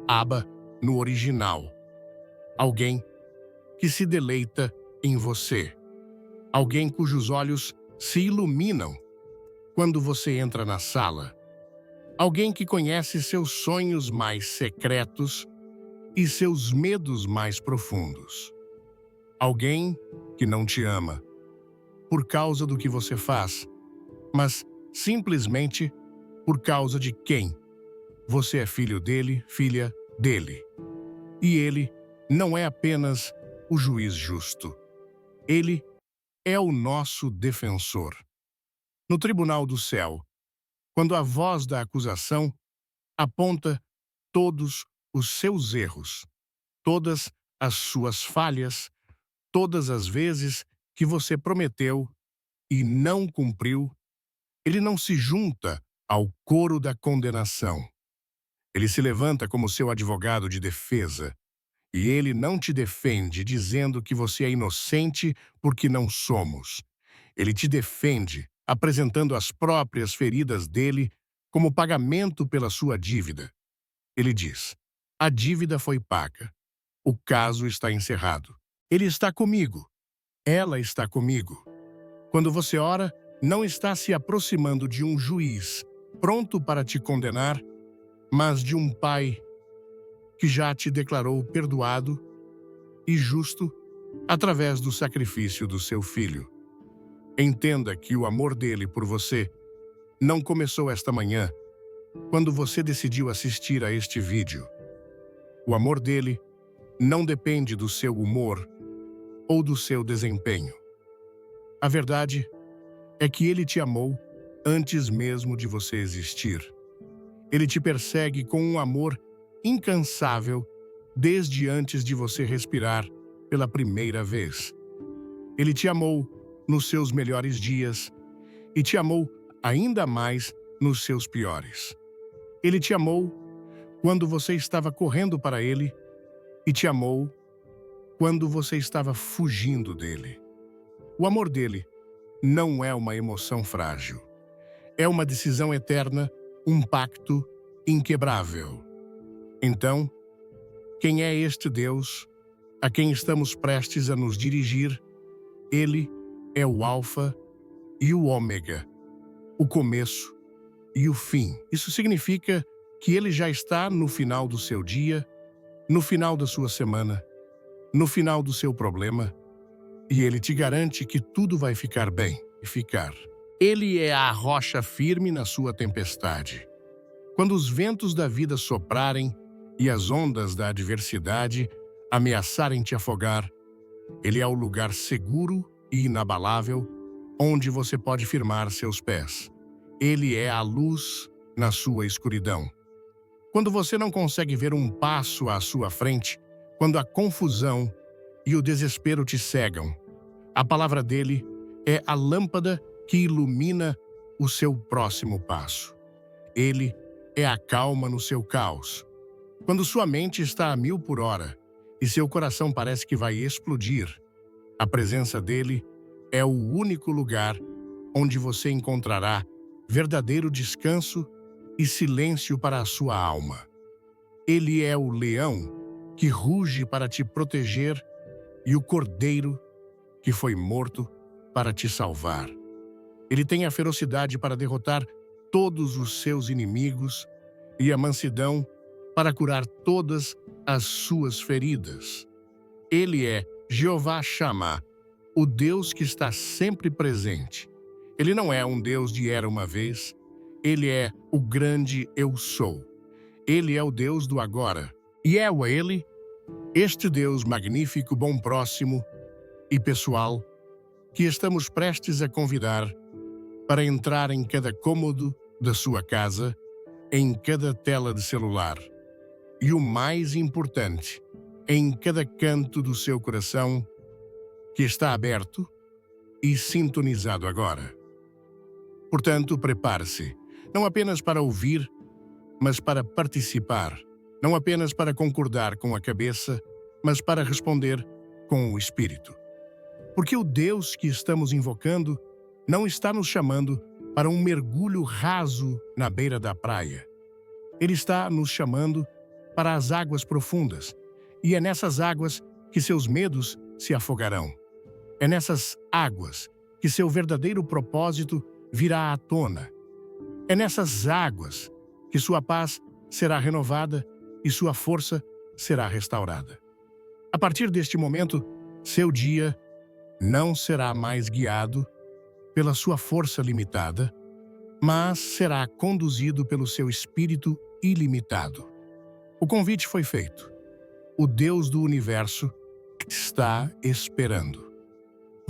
Abba no original. Alguém que se deleita em você. Alguém cujos olhos se iluminam quando você entra na sala. Alguém que conhece seus sonhos mais secretos e seus medos mais profundos. Alguém que não te ama por causa do que você faz, mas simplesmente por causa de quem você é, filho dele, filha dele. E ele não é apenas o juiz justo. Ele é o nosso defensor. No tribunal do céu, quando a voz da acusação aponta todos os seus erros, todas as suas falhas, todas as vezes que você prometeu e não cumpriu, ele não se junta ao coro da condenação. Ele se levanta como seu advogado de defesa, e ele não te defende dizendo que você é inocente porque não somos. Ele te defende apresentando as próprias feridas dele como pagamento pela sua dívida. Ele diz: a dívida foi paga. O caso está encerrado. Ele está comigo. Ela está comigo. Quando você ora, não está se aproximando de um juiz pronto para te condenar, mas de um pai que já te declarou perdoado e justo através do sacrifício do seu filho. Entenda que o amor dele por você não começou esta manhã, quando você decidiu assistir a este vídeo. O amor dele não depende do seu humor ou do seu desempenho. A verdade é que ele te amou antes mesmo de você existir. Ele te persegue com um amor incansável desde antes de você respirar pela primeira vez. Ele te amou nos seus melhores dias e te amou ainda mais nos seus piores. Ele te amou quando você estava correndo para ele e te amou quando você estava fugindo dele. O amor dele não é uma emoção frágil. É uma decisão eterna, um pacto inquebrável. Então, quem é este Deus a quem estamos prestes a nos dirigir? Ele é o Alfa e o Ômega, o começo e o fim. Isso significa que ele já está no final do seu dia, no final da sua semana, no final do seu problema, e ele te garante que tudo vai ficar bem e ficar. Ele é a rocha firme na sua tempestade. Quando os ventos da vida soprarem e as ondas da adversidade ameaçarem te afogar, ele é o lugar seguro e inabalável onde você pode firmar seus pés. Ele é a luz na sua escuridão. Quando você não consegue ver um passo à sua frente, quando a confusão e o desespero te cegam, a palavra dele é a lâmpada que ilumina o seu próximo passo. Ele é a calma no seu caos. Quando sua mente está a 1000 por hora e seu coração parece que vai explodir, a presença dele é o único lugar onde você encontrará verdadeiro descanso e silêncio para a sua alma. Ele é o leão que ruge para te proteger e o cordeiro que foi morto para te salvar. Ele tem a ferocidade para derrotar todos os seus inimigos e a mansidão para curar todas as suas feridas. Ele é Jeová Shammah, o Deus que está sempre presente. Ele não é um Deus de era uma vez. Ele é o grande Eu Sou. Ele é o Deus do agora. E é a Ele, este Deus magnífico, bom, próximo e pessoal, que estamos prestes a convidar para entrar em cada cômodo da sua casa, em cada tela de celular e, o mais importante, em cada canto do seu coração, que está aberto e sintonizado agora. Portanto, prepare-se, não apenas para ouvir, mas para participar, não apenas para concordar com a cabeça, mas para responder com o espírito. Porque o Deus que estamos invocando não está nos chamando para um mergulho raso na beira da praia. Ele está nos chamando para as águas profundas, e é nessas águas que seus medos se afogarão. É nessas águas que seu verdadeiro propósito virá à tona. É nessas águas que sua paz será renovada e sua força será restaurada. A partir deste momento, seu dia não será mais guiado pela sua força limitada, mas será conduzido pelo seu espírito ilimitado. O convite foi feito. O Deus do universo está esperando.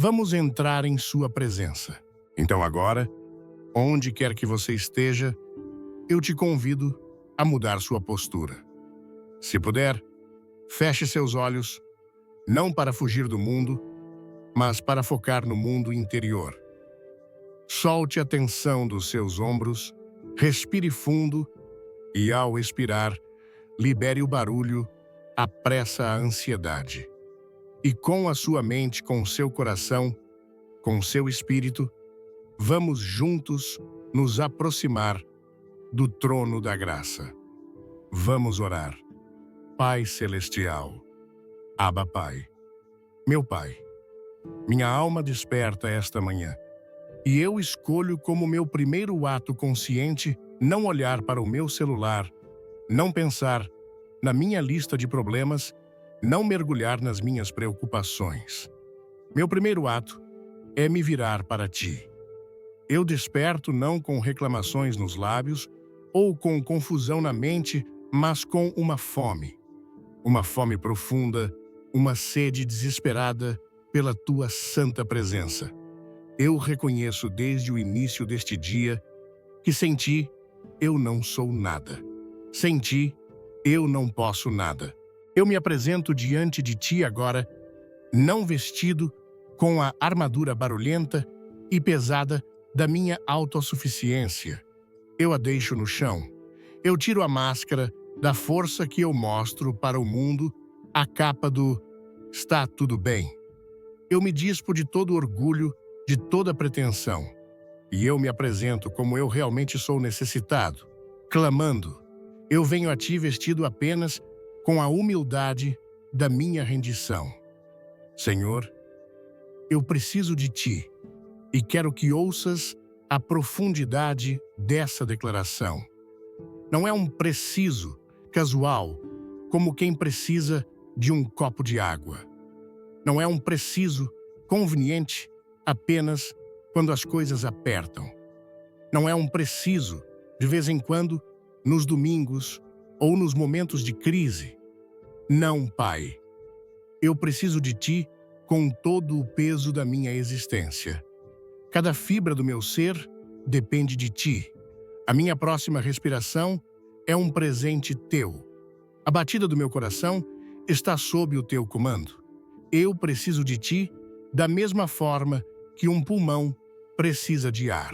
Vamos entrar em sua presença. Então agora, onde quer que você esteja, eu te convido a mudar sua postura. Se puder, feche seus olhos, não para fugir do mundo, mas para focar no mundo interior. Solte a tensão dos seus ombros, respire fundo e, ao expirar, libere o barulho, apressa a ansiedade. E com a sua mente, com seu coração, com seu espírito, vamos juntos nos aproximar do trono da graça. Vamos orar. Pai Celestial, Abba Pai, meu Pai, minha alma desperta esta manhã, e eu escolho como meu primeiro ato consciente não olhar para o meu celular, não pensar na minha lista de problemas, não mergulhar nas minhas preocupações. Meu primeiro ato é me virar para Ti. Eu desperto não com reclamações nos lábios ou com confusão na mente, mas com uma fome profunda, uma sede desesperada pela Tua santa presença. Eu reconheço desde o início deste dia que sem Ti eu não sou nada. Sem Ti eu não posso nada. Eu me apresento diante de Ti agora, não vestido com a armadura barulhenta e pesada da minha autossuficiência. Eu a deixo no chão. Eu tiro a máscara da força que eu mostro para o mundo, a capa do "está tudo bem". Eu me dispo de todo orgulho, de toda pretensão. E eu me apresento como eu realmente sou necessitado, clamando. Eu venho a Ti vestido apenas com a humildade da minha rendição. Senhor, eu preciso de Ti e quero que ouças a profundidade dessa declaração. Não é um preciso casual, como quem precisa de um copo de água. Não é um preciso conveniente apenas quando as coisas apertam. Não é um preciso, de vez em quando, nos domingos ou nos momentos de crise. Não, Pai. Eu preciso de Ti com todo o peso da minha existência. Cada fibra do meu ser depende de Ti. A minha próxima respiração é um presente Teu. A batida do meu coração está sob o Teu comando. Eu preciso de Ti da mesma forma que um pulmão precisa de ar.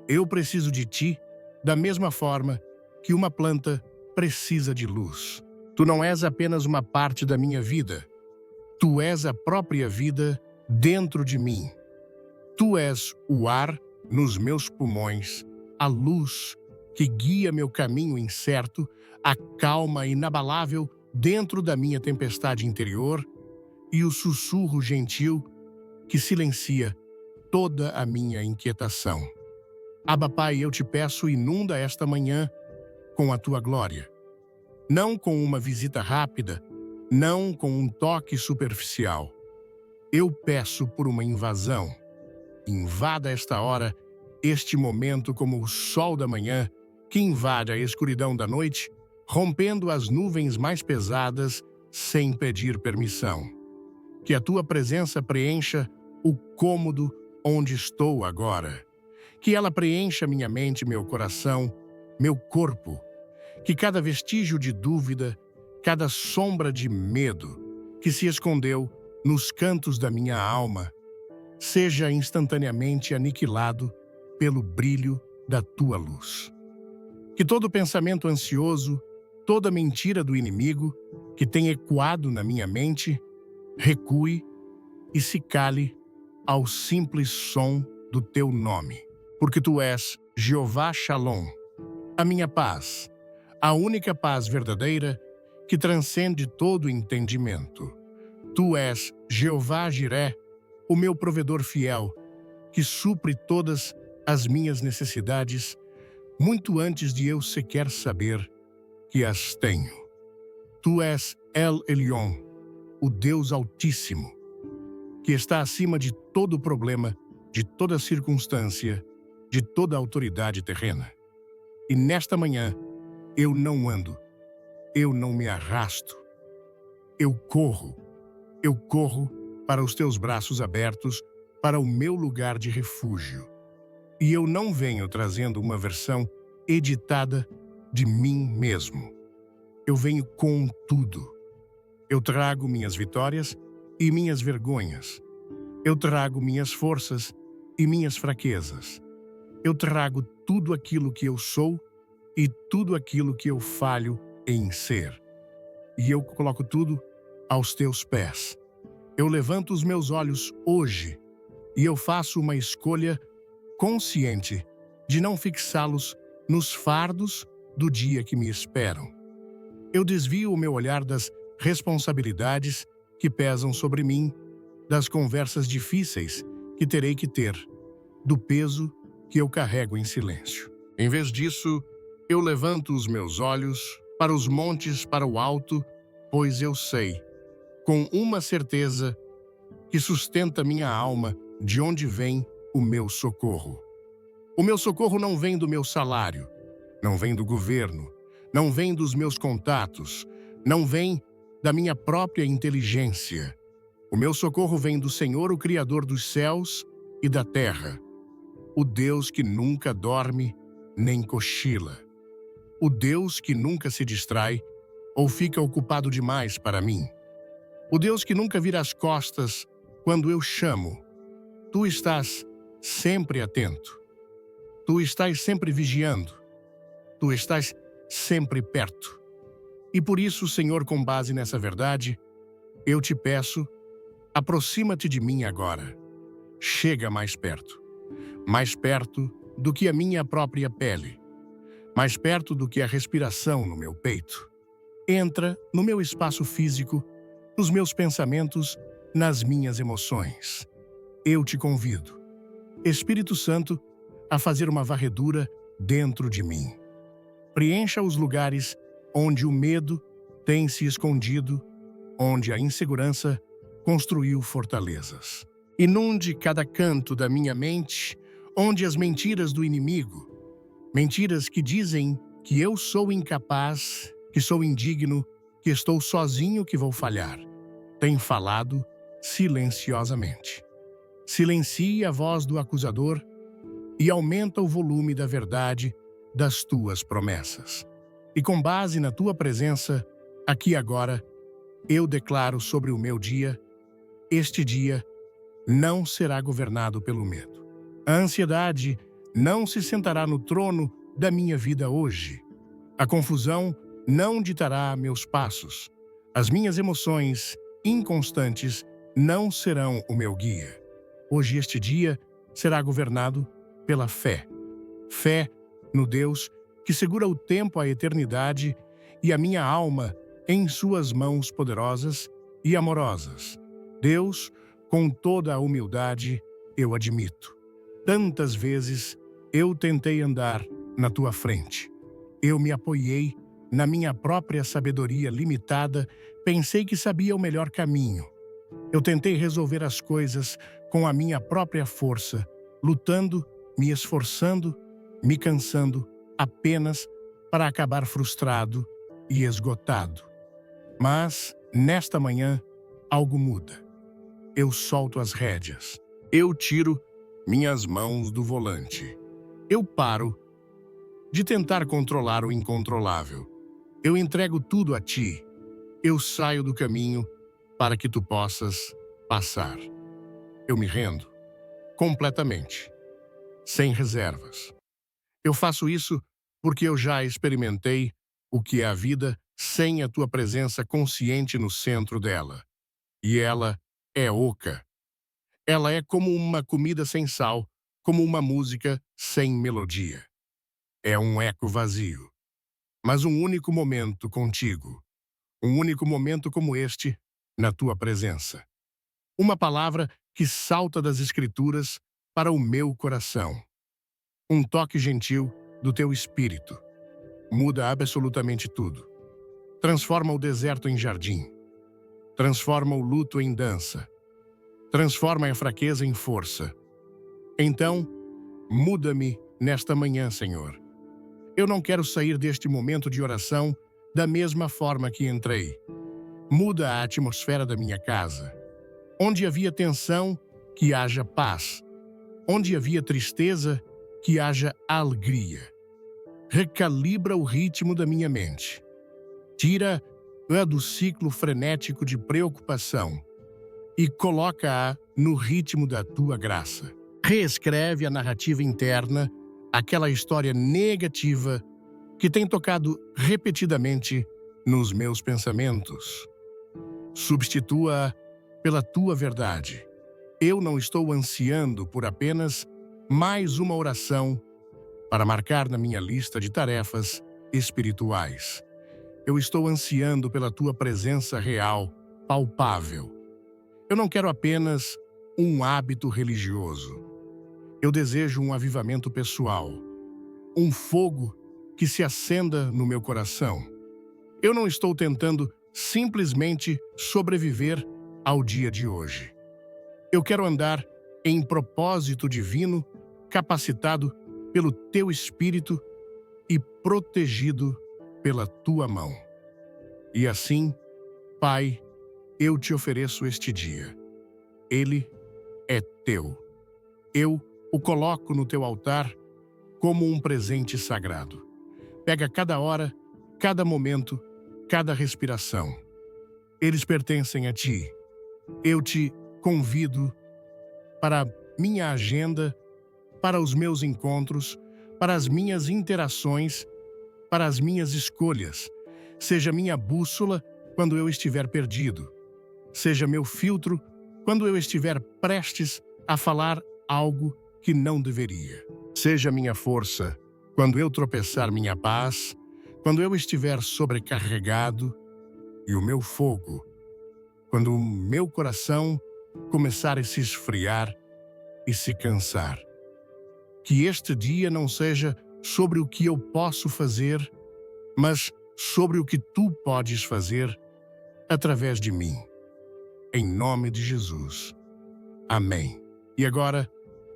Eu preciso de Ti da mesma forma que uma planta precisa de luz. Tu não és apenas uma parte da minha vida. Tu és a própria vida dentro de mim. Tu és o ar nos meus pulmões, a luz que guia meu caminho incerto, a calma inabalável dentro da minha tempestade interior e o sussurro gentil que silencia toda a minha inquietação. Abba Pai, eu te peço, inunda esta manhã com a Tua glória. Não com uma visita rápida, não com um toque superficial. Eu peço por uma invasão. Invada esta hora, este momento como o sol da manhã que invade a escuridão da noite, rompendo as nuvens mais pesadas sem pedir permissão. Que a Tua presença preencha o cômodo onde estou agora. Que ela preencha minha mente, meu coração, meu corpo. Que cada vestígio de dúvida, cada sombra de medo que se escondeu nos cantos da minha alma, seja instantaneamente aniquilado pelo brilho da Tua luz. Que todo pensamento ansioso, toda mentira do inimigo que tem ecoado na minha mente, recue e se cale ao simples som do Teu nome. Porque Tu és Jeová Shalom, a minha paz, a única paz verdadeira que transcende todo entendimento. Tu és Jeová Jiré, o meu provedor fiel, que supre todas as minhas necessidades, muito antes de eu sequer saber que as tenho. Tu és El Elyon, o Deus Altíssimo, que está acima de todo problema, de toda circunstância, de toda autoridade terrena. E nesta manhã, eu não ando, eu não me arrasto. Eu corro para os teus braços abertos, para o meu lugar de refúgio. E eu não venho trazendo uma versão editada de mim mesmo. Eu venho com tudo. Eu trago minhas vitórias e minhas vergonhas. Eu trago minhas forças e minhas fraquezas. Eu trago tudo aquilo que eu sou e tudo aquilo que eu falho em ser. E eu coloco tudo aos teus pés. Eu levanto os meus olhos hoje e eu faço uma escolha consciente de não fixá-los nos fardos do dia que me esperam. Eu desvio o meu olhar das responsabilidades que pesam sobre mim, das conversas difíceis que terei que ter, do peso que eu carrego em silêncio. Em vez disso, eu levanto os meus olhos para os montes, para o alto, pois eu sei, com uma certeza, que sustenta minha alma, de onde vem o meu socorro. O meu socorro não vem do meu salário, não vem do governo, não vem dos meus contatos, não vem da minha própria inteligência. O meu socorro vem do Senhor, o Criador dos céus e da terra, o Deus que nunca dorme nem cochila, o Deus que nunca se distrai ou fica ocupado demais para mim, o Deus que nunca vira as costas quando eu chamo. Tu estás sempre atento, tu estás sempre vigiando, tu estás sempre perto. E por isso, Senhor, com base nessa verdade, eu te peço, aproxima-te de mim agora. Chega mais perto do que a minha própria pele, mais perto do que a respiração no meu peito. Entra no meu espaço físico, nos meus pensamentos, nas minhas emoções. Eu te convido, Espírito Santo, a fazer uma varredura dentro de mim. Preencha os lugares onde o medo tem se escondido, onde a insegurança construiu fortalezas. Inunde cada canto da minha mente, onde as mentiras do inimigo, mentiras que dizem que eu sou incapaz, que sou indigno, que estou sozinho, que vou falhar, têm falado silenciosamente. Silencie a voz do acusador e aumenta o volume da verdade das tuas promessas. E com base na tua presença, aqui agora, eu declaro sobre o meu dia, este dia não será governado pelo medo. A ansiedade não se sentará no trono da minha vida hoje. A confusão não ditará meus passos. As minhas emoções inconstantes não serão o meu guia. Hoje este dia será governado pela fé. Fé no Deus que segura o tempo, a eternidade e a minha alma em suas mãos poderosas e amorosas. Deus, com toda a humildade, eu admito. Tantas vezes eu tentei andar na tua frente. Eu me apoiei na minha própria sabedoria limitada, pensei que sabia o melhor caminho. Eu tentei resolver as coisas com a minha própria força, lutando, me esforçando, me cansando, apenas para acabar frustrado e esgotado. Mas, nesta manhã, algo muda. Eu solto as rédeas. Eu tiro minhas mãos do volante. Eu paro de tentar controlar o incontrolável. Eu entrego tudo a ti. Eu saio do caminho para que tu possas passar. Eu me rendo completamente, sem reservas. Eu faço isso porque eu já experimentei o que é a vida sem a tua presença consciente no centro dela. E ela é oca. Ela é como uma comida sem sal, como uma música sem melodia. É um eco vazio. Mas um único momento contigo. Um único momento como este, na tua presença. Uma palavra que salta das Escrituras para o meu coração. Um toque gentil do teu espírito. Muda absolutamente tudo. Transforma o deserto em jardim. Transforma o luto em dança. Transforma a fraqueza em força. Então, muda-me nesta manhã, Senhor. Eu não quero sair deste momento de oração da mesma forma que entrei. Muda a atmosfera da minha casa. Onde havia tensão, que haja paz. Onde havia tristeza, que haja alegria. Recalibra o ritmo da minha mente. Tira-a do ciclo frenético de preocupação e coloca-a no ritmo da tua graça. Reescreve a narrativa interna, aquela história negativa que tem tocado repetidamente nos meus pensamentos. Substitua-a pela tua verdade. Eu não estou ansiando por apenas mais uma oração para marcar na minha lista de tarefas espirituais. Eu estou ansiando pela tua presença real, palpável. Eu não quero apenas um hábito religioso. Eu desejo um avivamento pessoal, um fogo que se acenda no meu coração. Eu não estou tentando simplesmente sobreviver ao dia de hoje. Eu quero andar em propósito divino, capacitado pelo teu Espírito e protegido pela tua mão. E assim, Pai, eu te ofereço este dia. Ele é teu. Eu o coloco no teu altar como um presente sagrado. Pega cada hora, cada momento, cada respiração. Eles pertencem a ti. Eu te convido para a minha agenda, para os meus encontros, para as minhas interações, para as minhas escolhas. Seja minha bússola quando eu estiver perdido. Seja meu filtro quando eu estiver prestes a falar algo que não deveria. Seja minha força quando eu tropeçar, minha paz, quando eu estiver sobrecarregado, e o meu fogo quando o meu coração começar a se esfriar e se cansar. Que este dia não seja sobre o que eu posso fazer, mas sobre o que tu podes fazer através de mim. Em nome de Jesus. Amém. E agora,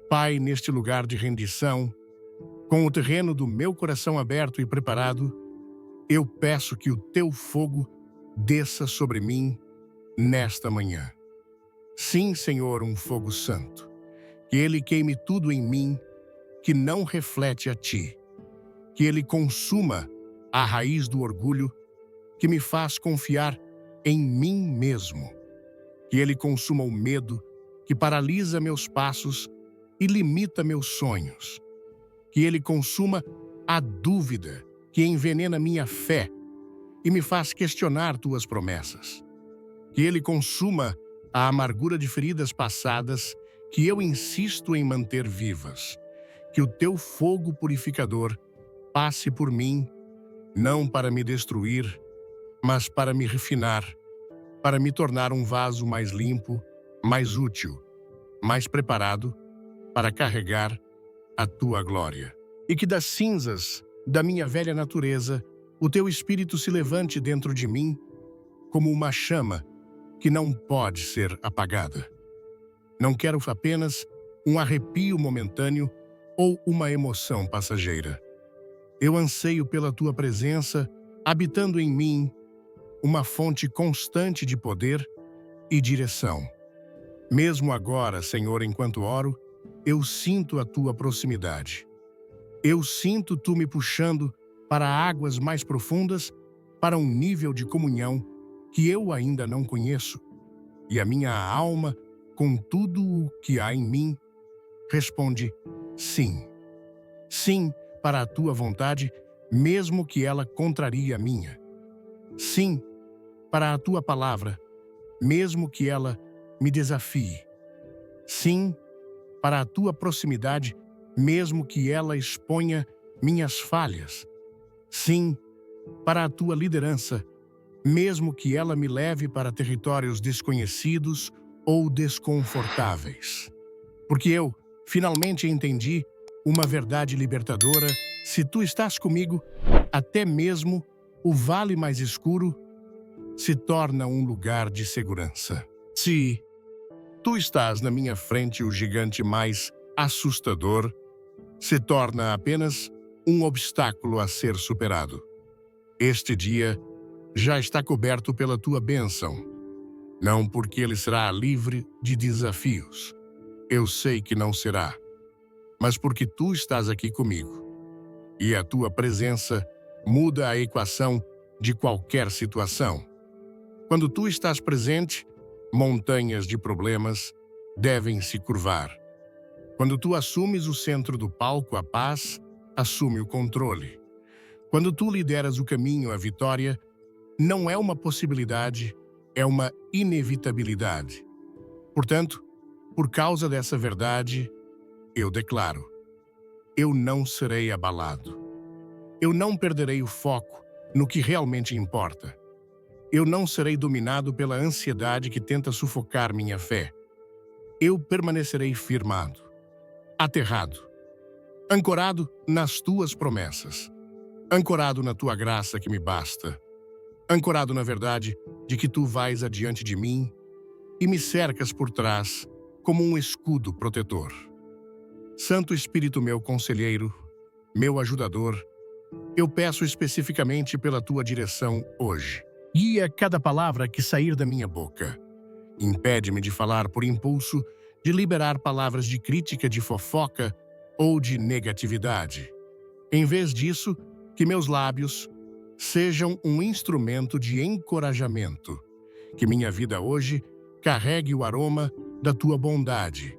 Pai, neste lugar de rendição, com o terreno do meu coração aberto e preparado, eu peço que o teu fogo desça sobre mim nesta manhã. Sim, Senhor, um fogo santo. Que ele queime tudo em mim que não reflete a ti. Que ele consuma a raiz do orgulho que me faz confiar em mim mesmo. Que ele consuma o medo que paralisa meus passos e limita meus sonhos. Que ele consuma a dúvida que envenena minha fé e me faz questionar tuas promessas. Que ele consuma a amargura de feridas passadas que eu insisto em manter vivas. Que o teu fogo purificador passe por mim, não para me destruir, mas para me refinar, para me tornar um vaso mais limpo, mais útil, mais preparado para carregar a tua glória. E que das cinzas da minha velha natureza, o teu Espírito se levante dentro de mim como uma chama que não pode ser apagada. Não quero apenas um arrepio momentâneo ou uma emoção passageira. Eu anseio pela tua presença, habitando em mim, uma fonte constante de poder e direção. Mesmo agora, Senhor, enquanto oro, eu sinto a tua proximidade. Eu sinto tu me puxando para águas mais profundas, para um nível de comunhão que eu ainda não conheço. E a minha alma, com tudo o que há em mim, responde sim. Sim para a tua vontade, mesmo que ela contrarie a minha. Sim para a tua palavra, mesmo que ela me desafie. Sim para a tua proximidade, mesmo que ela exponha minhas falhas. Sim para a tua liderança, mesmo que ela me leve para territórios desconhecidos ou desconfortáveis. Porque eu finalmente entendi uma verdade libertadora: se tu estás comigo, até mesmo o vale mais escuro se torna um lugar de segurança. Se tu estás na minha frente, o gigante mais assustador se torna apenas um obstáculo a ser superado. Este dia já está coberto pela tua bênção. Não porque ele será livre de desafios. Eu sei que não será. Mas porque tu estás aqui comigo. E a tua presença muda a equação de qualquer situação. Quando tu estás presente, montanhas de problemas devem se curvar. Quando tu assumes o centro do palco, a paz assume o controle. Quando tu lideras o caminho à vitória, não é uma possibilidade, é uma inevitabilidade. Portanto, por causa dessa verdade, eu declaro: eu não serei abalado. Eu não perderei o foco no que realmente importa. Eu não serei dominado pela ansiedade que tenta sufocar minha fé. Eu permanecerei firmado, aterrado, ancorado nas tuas promessas, ancorado na tua graça que me basta, ancorado na verdade de que tu vais adiante de mim e me cercas por trás como um escudo protetor. Santo Espírito, meu conselheiro, meu ajudador, eu peço especificamente pela tua direção hoje. Guia cada palavra que sair da minha boca. Impede-me de falar por impulso, de liberar palavras de crítica, de fofoca ou de negatividade. Em vez disso, que meus lábios sejam um instrumento de encorajamento. Que minha vida hoje carregue o aroma da tua bondade.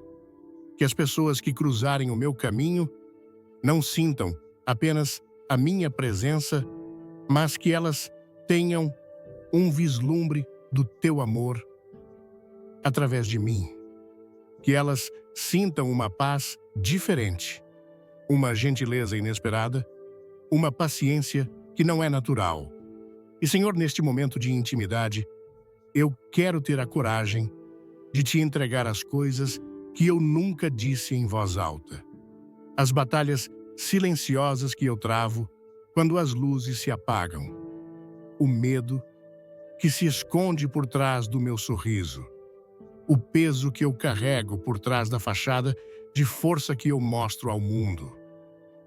Que as pessoas que cruzarem o meu caminho não sintam apenas a minha presença, mas que elas tenham um vislumbre do teu amor através de mim. Que elas sintam uma paz diferente, uma gentileza inesperada, uma paciência que não é natural. E, Senhor, neste momento de intimidade, eu quero ter a coragem de te entregar as coisas que eu nunca disse em voz alta. As batalhas silenciosas que eu travo quando as luzes se apagam. O medo que se esconde por trás do meu sorriso. O peso que eu carrego por trás da fachada de força que eu mostro ao mundo.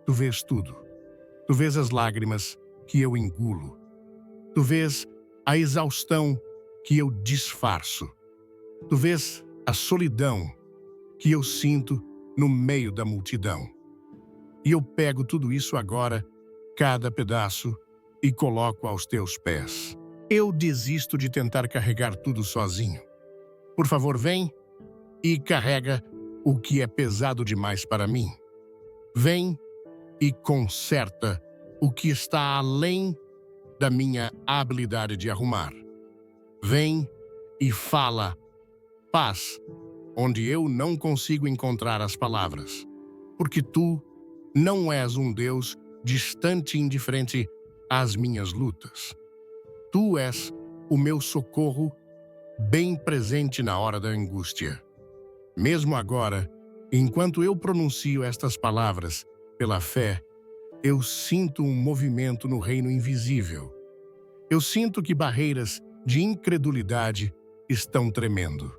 Tu vês tudo. Tu vês as lágrimas que eu engulo. Tu vês a exaustão que eu disfarço. Tu vês a solidão que eu sinto no meio da multidão. E eu pego tudo isso agora, cada pedaço, e coloco aos teus pés. Eu desisto de tentar carregar tudo sozinho. Por favor, vem e carrega o que é pesado demais para mim. Vem e conserta o que está além da minha habilidade de arrumar. Vem e fala paz, onde eu não consigo encontrar as palavras. Porque tu não és um Deus distante e indiferente às minhas lutas. Tu és o meu socorro bem presente na hora da angústia. Mesmo agora, enquanto eu pronuncio estas palavras pela fé, eu sinto um movimento no reino invisível. Eu sinto que barreiras de incredulidade estão tremendo.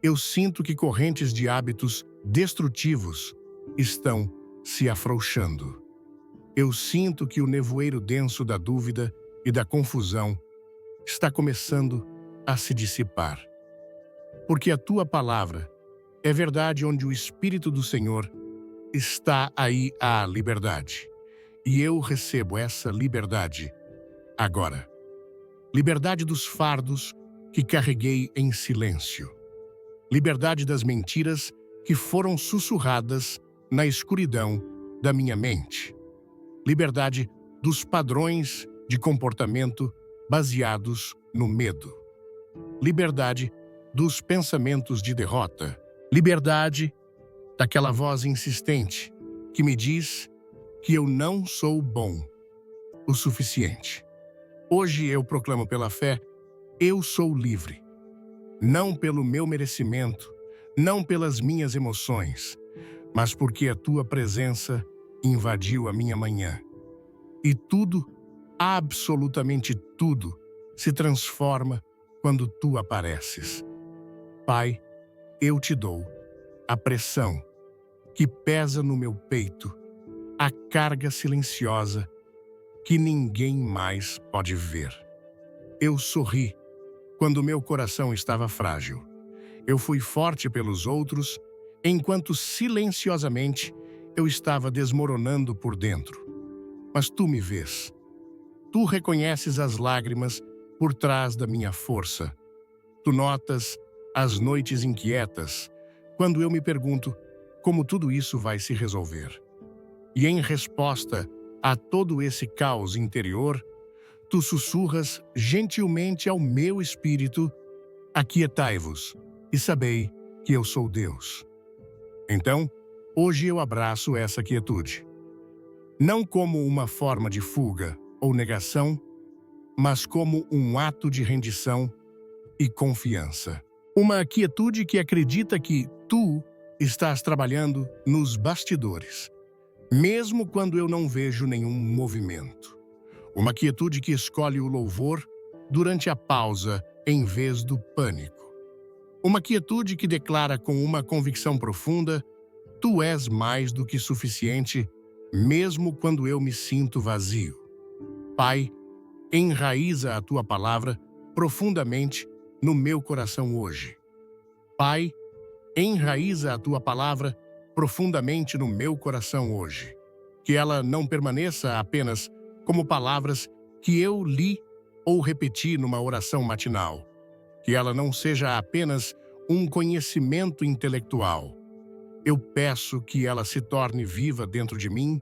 Eu sinto que correntes de hábitos destrutivos estão se afrouxando. Eu sinto que o nevoeiro denso da dúvida e da confusão está começando a se dissipar. Porque a tua palavra é verdade, onde o Espírito do Senhor está, aí a liberdade. E eu recebo essa liberdade agora. Liberdade dos fardos que carreguei em silêncio. Liberdade das mentiras que foram sussurradas na escuridão da minha mente. Liberdade dos padrões de comportamento baseados no medo. Liberdade dos pensamentos de derrota. Liberdade daquela voz insistente que me diz que eu não sou bom o suficiente. Hoje eu proclamo pela fé: eu sou livre. Não pelo meu merecimento, não pelas minhas emoções, mas porque a tua presença invadiu a minha manhã. E tudo, absolutamente tudo, se transforma quando tu apareces. Pai, eu te dou a pressão que pesa no meu peito, a carga silenciosa que ninguém mais pode ver. Eu sorri quando meu coração estava frágil. Eu fui forte pelos outros, enquanto silenciosamente eu estava desmoronando por dentro. Mas tu me vês. Tu reconheces as lágrimas por trás da minha força. Tu notas as noites inquietas, quando eu me pergunto como tudo isso vai se resolver. E em resposta a todo esse caos interior, tu sussurras gentilmente ao meu espírito: aquietai-vos e sabei que eu sou Deus. Então, hoje eu abraço essa quietude. Não como uma forma de fuga ou negação, mas como um ato de rendição e confiança. Uma quietude que acredita que tu estás trabalhando nos bastidores, mesmo quando eu não vejo nenhum movimento. Uma quietude que escolhe o louvor durante a pausa em vez do pânico. Uma quietude que declara com uma convicção profunda: tu és mais do que suficiente, mesmo quando eu me sinto vazio. Pai, enraiza a tua palavra profundamente no meu coração hoje. Pai, enraiza a tua palavra profundamente no meu coração hoje. Que ela não permaneça apenas como palavras que eu li ou repeti numa oração matinal. Que ela não seja apenas um conhecimento intelectual. Eu peço que ela se torne viva dentro de mim,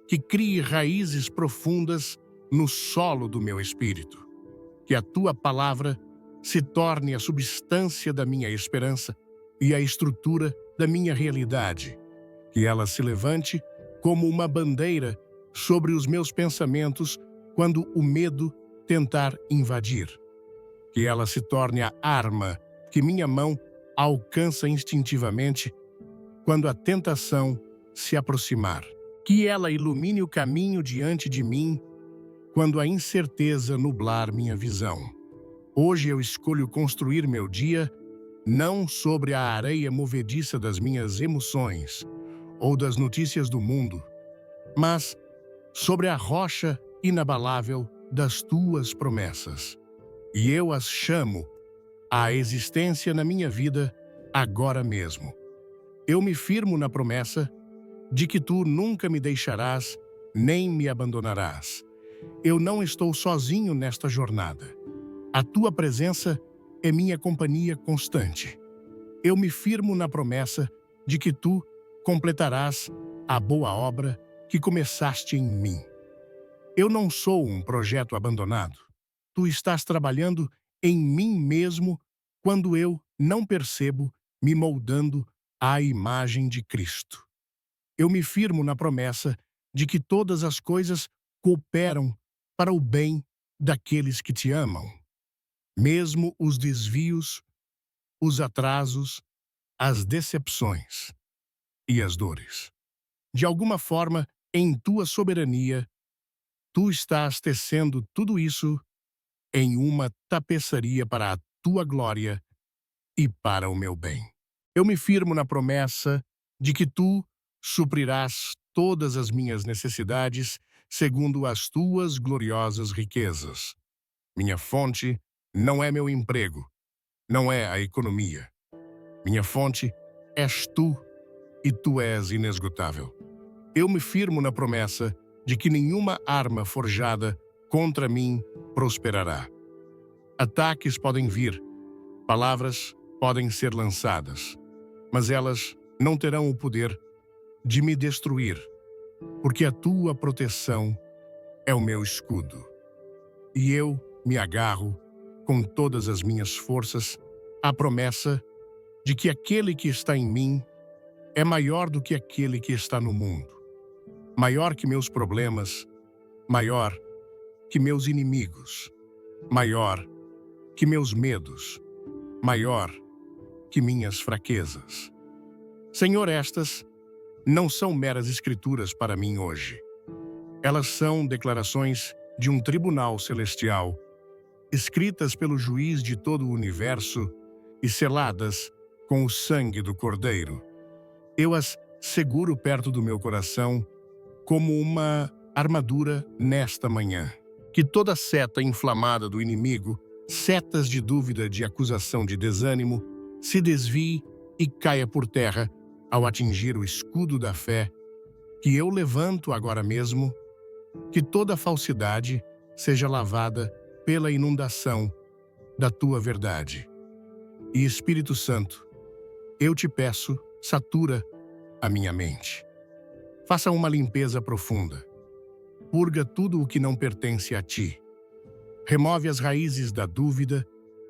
que crie raízes profundas no solo do meu espírito. Que a tua palavra se torne a substância da minha esperança e a estrutura da minha realidade. Que ela se levante como uma bandeira sobre os meus pensamentos quando o medo tentar invadir. Que ela se torne a arma que minha mão alcança instintivamente quando a tentação se aproximar. Que ela ilumine o caminho diante de mim quando a incerteza nublar minha visão. Hoje eu escolho construir meu dia não sobre a areia movediça das minhas emoções ou das notícias do mundo, mas sobre a rocha inabalável das tuas promessas. E eu as chamo à existência na minha vida agora mesmo. Eu me firmo na promessa de que tu nunca me deixarás nem me abandonarás. Eu não estou sozinho nesta jornada. A tua presença é minha companhia constante. Eu me firmo na promessa de que tu completarás a boa obra que começaste em mim. Eu não sou um projeto abandonado. Tu estás trabalhando em mim mesmo quando eu não percebo, me moldando à imagem de Cristo. Eu me firmo na promessa de que todas as coisas cooperam para o bem daqueles que te amam. Mesmo os desvios, os atrasos, as decepções e as dores. De alguma forma, em tua soberania, tu estás tecendo tudo isso em uma tapeçaria para a tua glória e para o meu bem. Eu me firmo na promessa de que tu suprirás todas as minhas necessidades segundo as tuas gloriosas riquezas. Minha fonte não é meu emprego, não é a economia. Minha fonte és tu, e tu és inesgotável. Eu me firmo na promessa de que nenhuma arma forjada contra mim prosperará. Ataques podem vir, palavras podem ser lançadas, mas elas não terão o poder de me destruir, porque a tua proteção é o meu escudo. E eu me agarro com todas as minhas forças à promessa de que aquele que está em mim é maior do que aquele que está no mundo. Maior que meus problemas, maior que meus inimigos, maior que meus medos, maior que minhas fraquezas. Senhor, estas não são meras escrituras para mim hoje. Elas são declarações de um tribunal celestial, escritas pelo juiz de todo o universo e seladas com o sangue do Cordeiro. Eu as seguro perto do meu coração como uma armadura nesta manhã. Que toda seta inflamada do inimigo setas de dúvida, de acusação, de desânimo, se desvie e caia por terra ao atingir o escudo da fé que eu levanto agora mesmo, que toda falsidade seja lavada pela inundação da tua verdade. E Espírito Santo, eu te peço, satura a minha mente. Faça uma limpeza profunda. Purga tudo o que não pertence a ti. Remove as raízes da dúvida,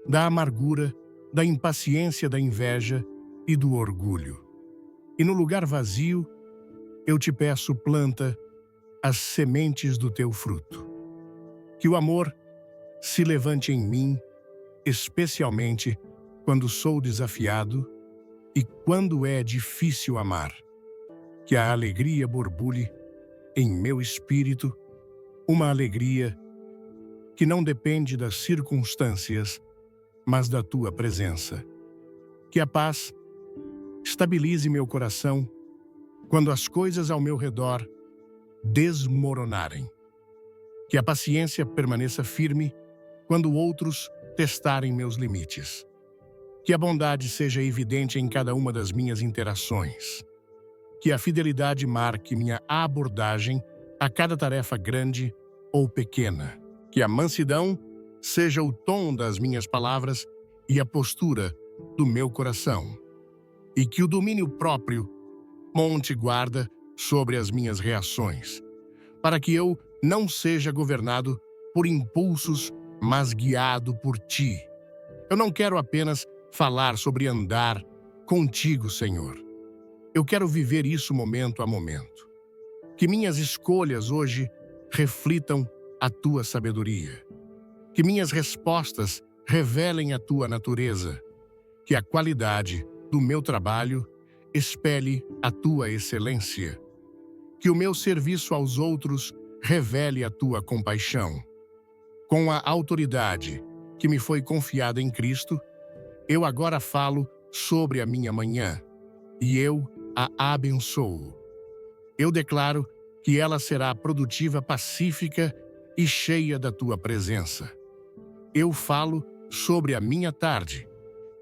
da amargura, da impaciência, da inveja e do orgulho. E no lugar vazio, eu te peço, planta as sementes do teu fruto. Que o amor se levante em mim, especialmente quando sou desafiado e quando é difícil amar. Que a alegria borbulhe em meu espírito, uma alegria que não depende das circunstâncias, mas da tua presença. Que a paz estabilize meu coração quando as coisas ao meu redor desmoronarem. Que a paciência permaneça firme quando outros testarem meus limites. Que a bondade seja evidente em cada uma das minhas interações. Que a fidelidade marque minha abordagem a cada tarefa grande ou pequena. Que a mansidão seja o tom das minhas palavras e a postura do meu coração. E que o domínio próprio monte guarda sobre as minhas reações, para que eu não seja governado por impulsos, mas guiado por ti. Eu não quero apenas falar sobre andar contigo, Senhor. Eu quero viver isso momento a momento. Que minhas escolhas hoje reflitam a tua sabedoria. Que minhas respostas revelem a tua natureza. Que a qualidade do meu trabalho espelhe a tua excelência. Que o meu serviço aos outros revele a tua compaixão. Com a autoridade que me foi confiada em Cristo, eu agora falo sobre a minha manhã, e eu a abençoo. Eu declaro que ela será produtiva, pacífica e cheia da tua presença. Eu falo sobre a minha tarde,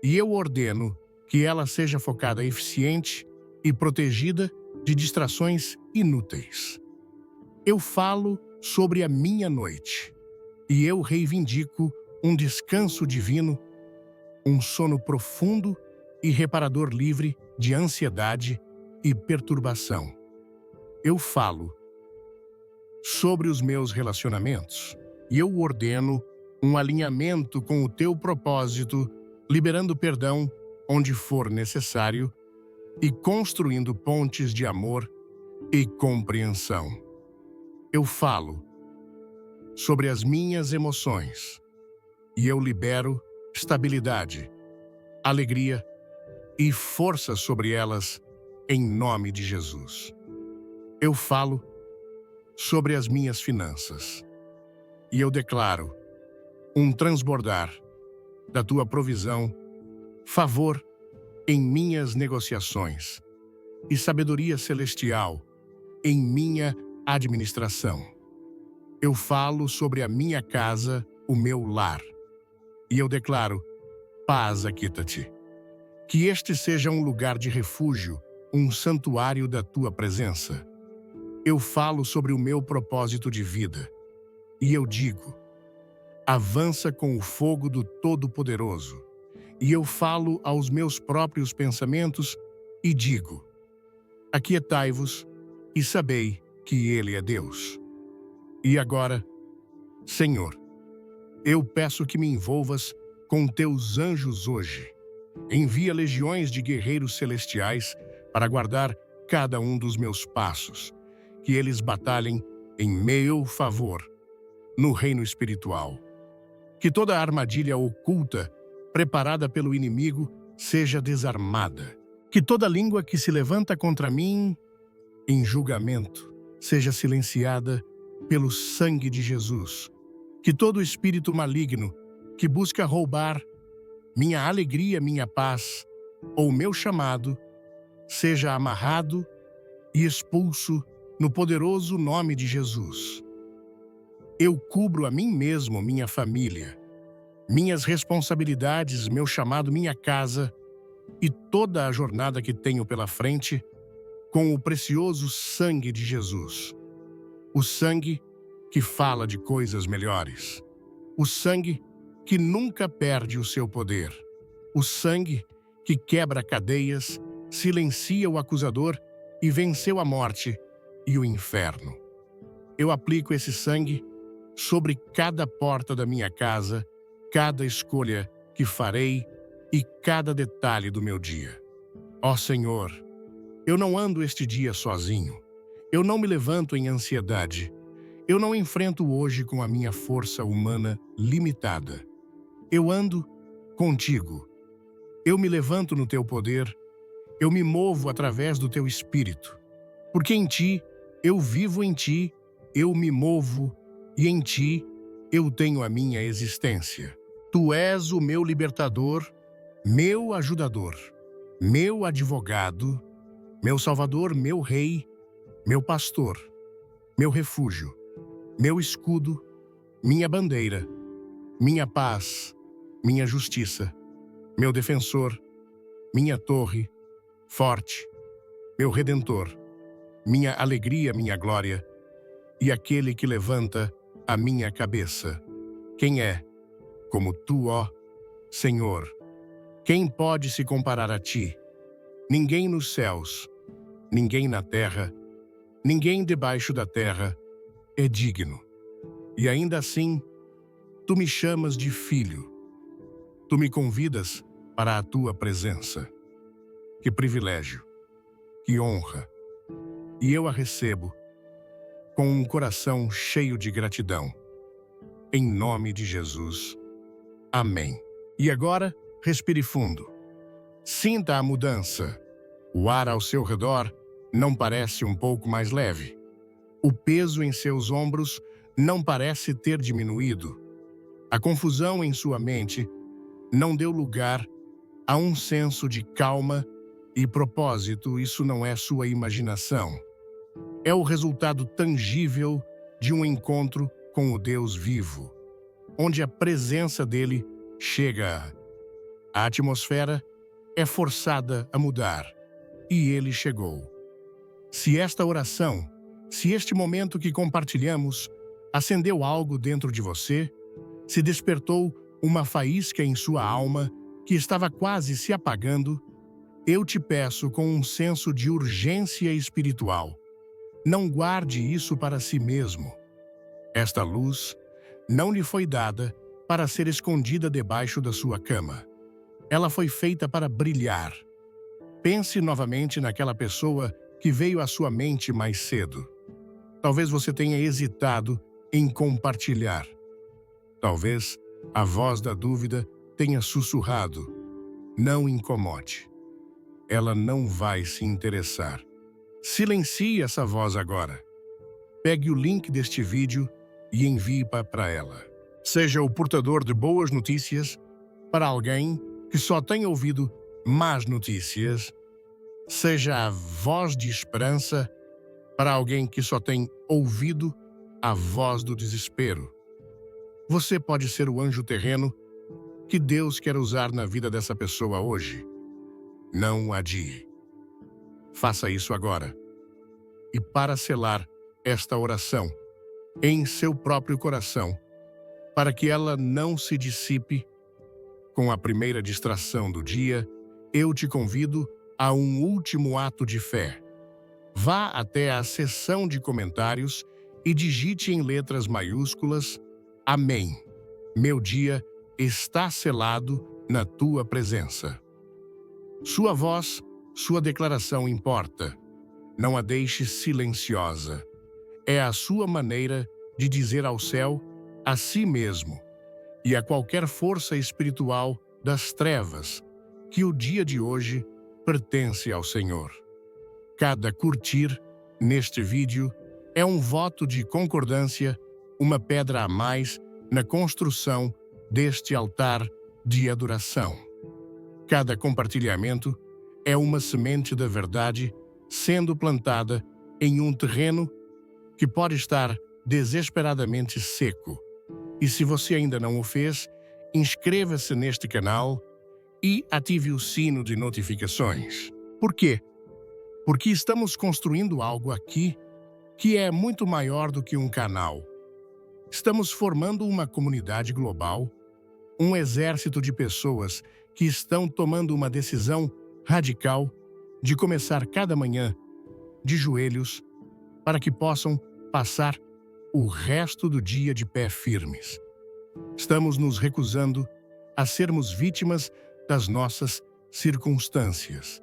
e eu ordeno que ela seja focada, eficiente e protegida de distrações inúteis. Eu falo sobre a minha noite, e eu reivindico um descanso divino, um sono profundo e reparador, livre de ansiedade e perturbação. Eu falo sobre os meus relacionamentos, e eu ordeno um alinhamento com o teu propósito, liberando perdão onde for necessário e construindo pontes de amor e compreensão. Eu falo sobre as minhas emoções, e eu libero estabilidade, alegria e força sobre elas, em nome de Jesus. Eu falo sobre as minhas finanças, e eu declaro um transbordar da tua provisão, favor em minhas negociações e sabedoria celestial em minha administração. Eu falo sobre a minha casa, o meu lar, e eu declaro: paz, aquieta-te. Que este seja um lugar de refúgio, um santuário da tua presença. Eu falo sobre o meu propósito de vida, e eu digo: avança com o fogo do Todo-Poderoso. E eu falo aos meus próprios pensamentos e digo: aquietai-vos e sabei que Ele é Deus. E agora, Senhor, eu peço que me envolvas com teus anjos hoje. Envia legiões de guerreiros celestiais para guardar cada um dos meus passos, que eles batalhem em meu favor no reino espiritual. Que toda armadilha oculta preparada pelo inimigo seja desarmada. Que toda língua que se levanta contra mim em julgamento seja silenciada pelo sangue de Jesus. Que todo espírito maligno que busca roubar minha alegria, minha paz ou meu chamado seja amarrado e expulso no poderoso nome de Jesus. Eu cubro a mim mesmo, minha família minhas responsabilidades, meu chamado, minha casa e toda a jornada que tenho pela frente com o precioso sangue de Jesus. O sangue que fala de coisas melhores. O sangue que nunca perde o seu poder. O sangue que quebra cadeias, silencia o acusador e venceu a morte e o inferno. Eu aplico esse sangue sobre cada porta da minha casa, cada escolha que farei e cada detalhe do meu dia. Ó Senhor, eu não ando este dia sozinho. Eu não me levanto em ansiedade. Eu não enfrento hoje com a minha força humana limitada. Eu ando contigo. Eu me levanto no teu poder. Eu me movo através do teu espírito. Porque em ti, eu vivo em ti, eu me movo e em ti, eu tenho a minha existência. Tu és o meu libertador, meu ajudador, meu advogado, meu salvador, meu rei, meu pastor, meu refúgio, meu escudo, minha bandeira, minha paz, minha justiça, meu defensor, minha torre, forte, meu redentor, minha alegria, minha glória, e aquele que levanta a minha cabeça. Quem é, como tu, ó Senhor? Quem pode se comparar a ti? Ninguém nos céus, ninguém na terra, ninguém debaixo da terra é digno. E ainda assim, tu me chamas de filho. Tu me convidas para a tua presença. Que privilégio, que honra. E eu a recebo com um coração cheio de gratidão. Em nome de Jesus. Amém. E agora, respire fundo. Sinta a mudança. O ar ao seu redor não parece um pouco mais leve. O peso em seus ombros não parece ter diminuído. A confusão em sua mente não deu lugar a um senso de calma e propósito. Isso não é sua imaginação. É o resultado tangível de um encontro com o Deus vivo, onde a presença dele chega. A atmosfera é forçada a mudar, e ele chegou. Se esta oração, se este momento que compartilhamos acendeu algo dentro de você, se despertou uma faísca em sua alma que estava quase se apagando, eu te peço com um senso de urgência espiritual. Não guarde isso para si mesmo. Esta luz não lhe foi dada para ser escondida debaixo da sua cama. Ela foi feita para brilhar. Pense novamente naquela pessoa que veio à sua mente mais cedo. Talvez você tenha hesitado em compartilhar. Talvez a voz da dúvida tenha sussurrado. Não incomode. Ela não vai se interessar. Silencie essa voz agora. Pegue o link deste vídeo e envie para ela. Seja o portador de boas notícias para alguém que só tem ouvido más notícias. Seja a voz de esperança para alguém que só tem ouvido a voz do desespero. Você pode ser o anjo terreno que Deus quer usar na vida dessa pessoa hoje. Não adie. Faça isso agora. E para selar esta oração em seu próprio coração, para que ela não se dissipe com a primeira distração do dia, eu te convido a um último ato de fé. Vá até a seção de comentários e digite em letras maiúsculas: Amém. Meu dia está selado na tua presença. Sua voz, sua declaração importa. Não a deixe silenciosa. É a sua maneira de dizer ao céu, a si mesmo e a qualquer força espiritual das trevas que o dia de hoje pertence ao Senhor. Cada curtir neste vídeo é um voto de concordância, uma pedra a mais na construção deste altar de adoração. Cada compartilhamento é uma semente da verdade sendo plantada em um terreno que pode estar desesperadamente seco. E se você ainda não o fez, inscreva-se neste canal e ative o sino de notificações. Por quê? Porque estamos construindo algo aqui que é muito maior do que um canal. Estamos formando uma comunidade global, um exército de pessoas que estão tomando uma decisão radical de começar cada manhã de joelhos para que possam passar o resto do dia de pé firmes. Estamos nos recusando a sermos vítimas das nossas circunstâncias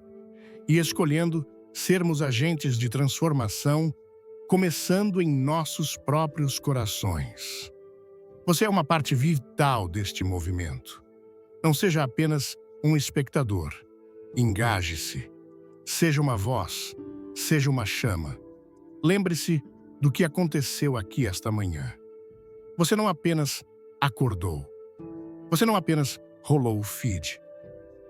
e escolhendo sermos agentes de transformação, começando em nossos próprios corações. Você é uma parte vital deste movimento. Não seja apenas um espectador. Engaje-se. Seja uma voz. Seja uma chama. Lembre-se do que aconteceu aqui esta manhã. Você não apenas acordou. Você não apenas rolou o feed.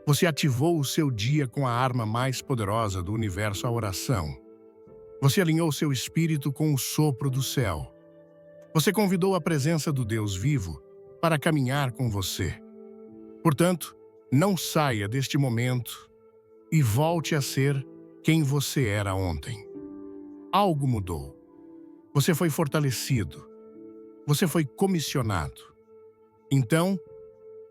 Você ativou o seu dia com a arma mais poderosa do universo, a oração. Você alinhou seu espírito com o sopro do céu. Você convidou a presença do Deus vivo para caminhar com você. Portanto, não saia deste momento e volte a ser quem você era ontem. Algo mudou. Você foi fortalecido. Você foi comissionado. Então,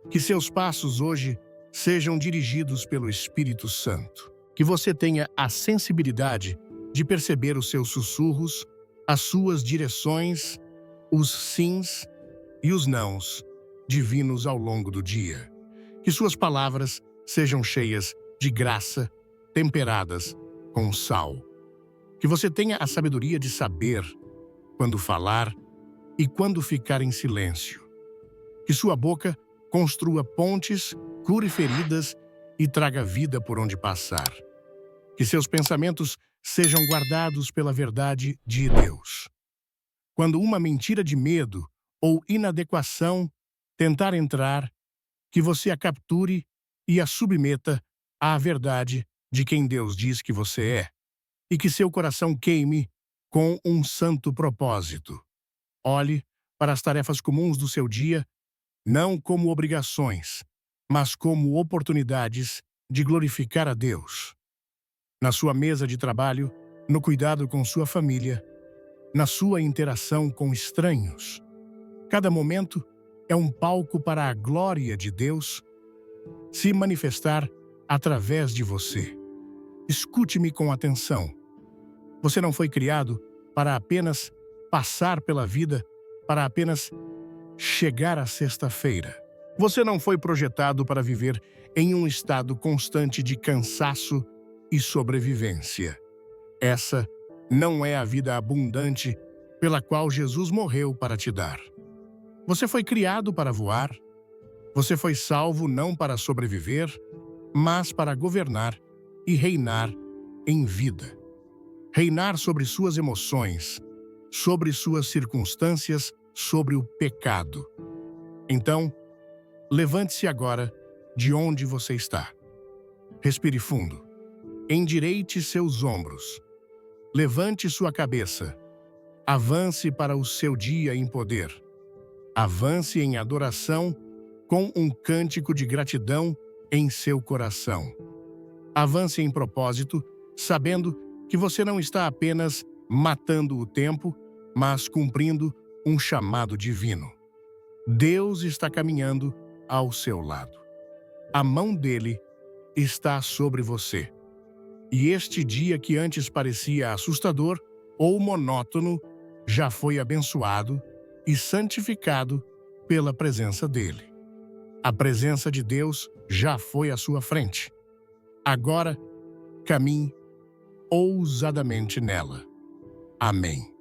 que seus passos hoje sejam dirigidos pelo Espírito Santo. Que você tenha a sensibilidade de perceber os seus sussurros, as suas direções, os sims e os nãos divinos ao longo do dia. Que suas palavras sejam cheias de graça, temperadas com sal. Que você tenha a sabedoria de saber quando falar e quando ficar em silêncio. Que sua boca construa pontes, cure feridas e traga vida por onde passar. Que seus pensamentos sejam guardados pela verdade de Deus. Quando uma mentira de medo ou inadequação tentar entrar, que você a capture e a submeta à verdade de quem Deus diz que você é, e que seu coração queime com um santo propósito. Olhe para as tarefas comuns do seu dia, não como obrigações, mas como oportunidades de glorificar a Deus. Na sua mesa de trabalho, no cuidado com sua família, na sua interação com estranhos. Cada momento é um palco para a glória de Deus se manifestar através de você. Escute-me com atenção. Você não foi criado para apenas passar pela vida, para apenas chegar à sexta-feira. Você não foi projetado para viver em um estado constante de cansaço e sobrevivência. Essa não é a vida abundante pela qual Jesus morreu para te dar. Você foi criado para voar. Você foi salvo não para sobreviver, mas para governar e reinar em vida. Reinar sobre suas emoções, sobre suas circunstâncias, sobre o pecado. Então, levante-se agora de onde você está. Respire fundo. Endireite seus ombros. Levante sua cabeça. Avance para o seu dia em poder. Avance em adoração com um cântico de gratidão em seu coração. Avance em propósito, sabendo que você não está apenas matando o tempo, mas cumprindo um chamado divino. Deus está caminhando ao seu lado. A mão dele está sobre você. E este dia que antes parecia assustador ou monótono, já foi abençoado e santificado pela presença dele. A presença de Deus já foi à sua frente. Agora, caminhe ousadamente nela. Amém.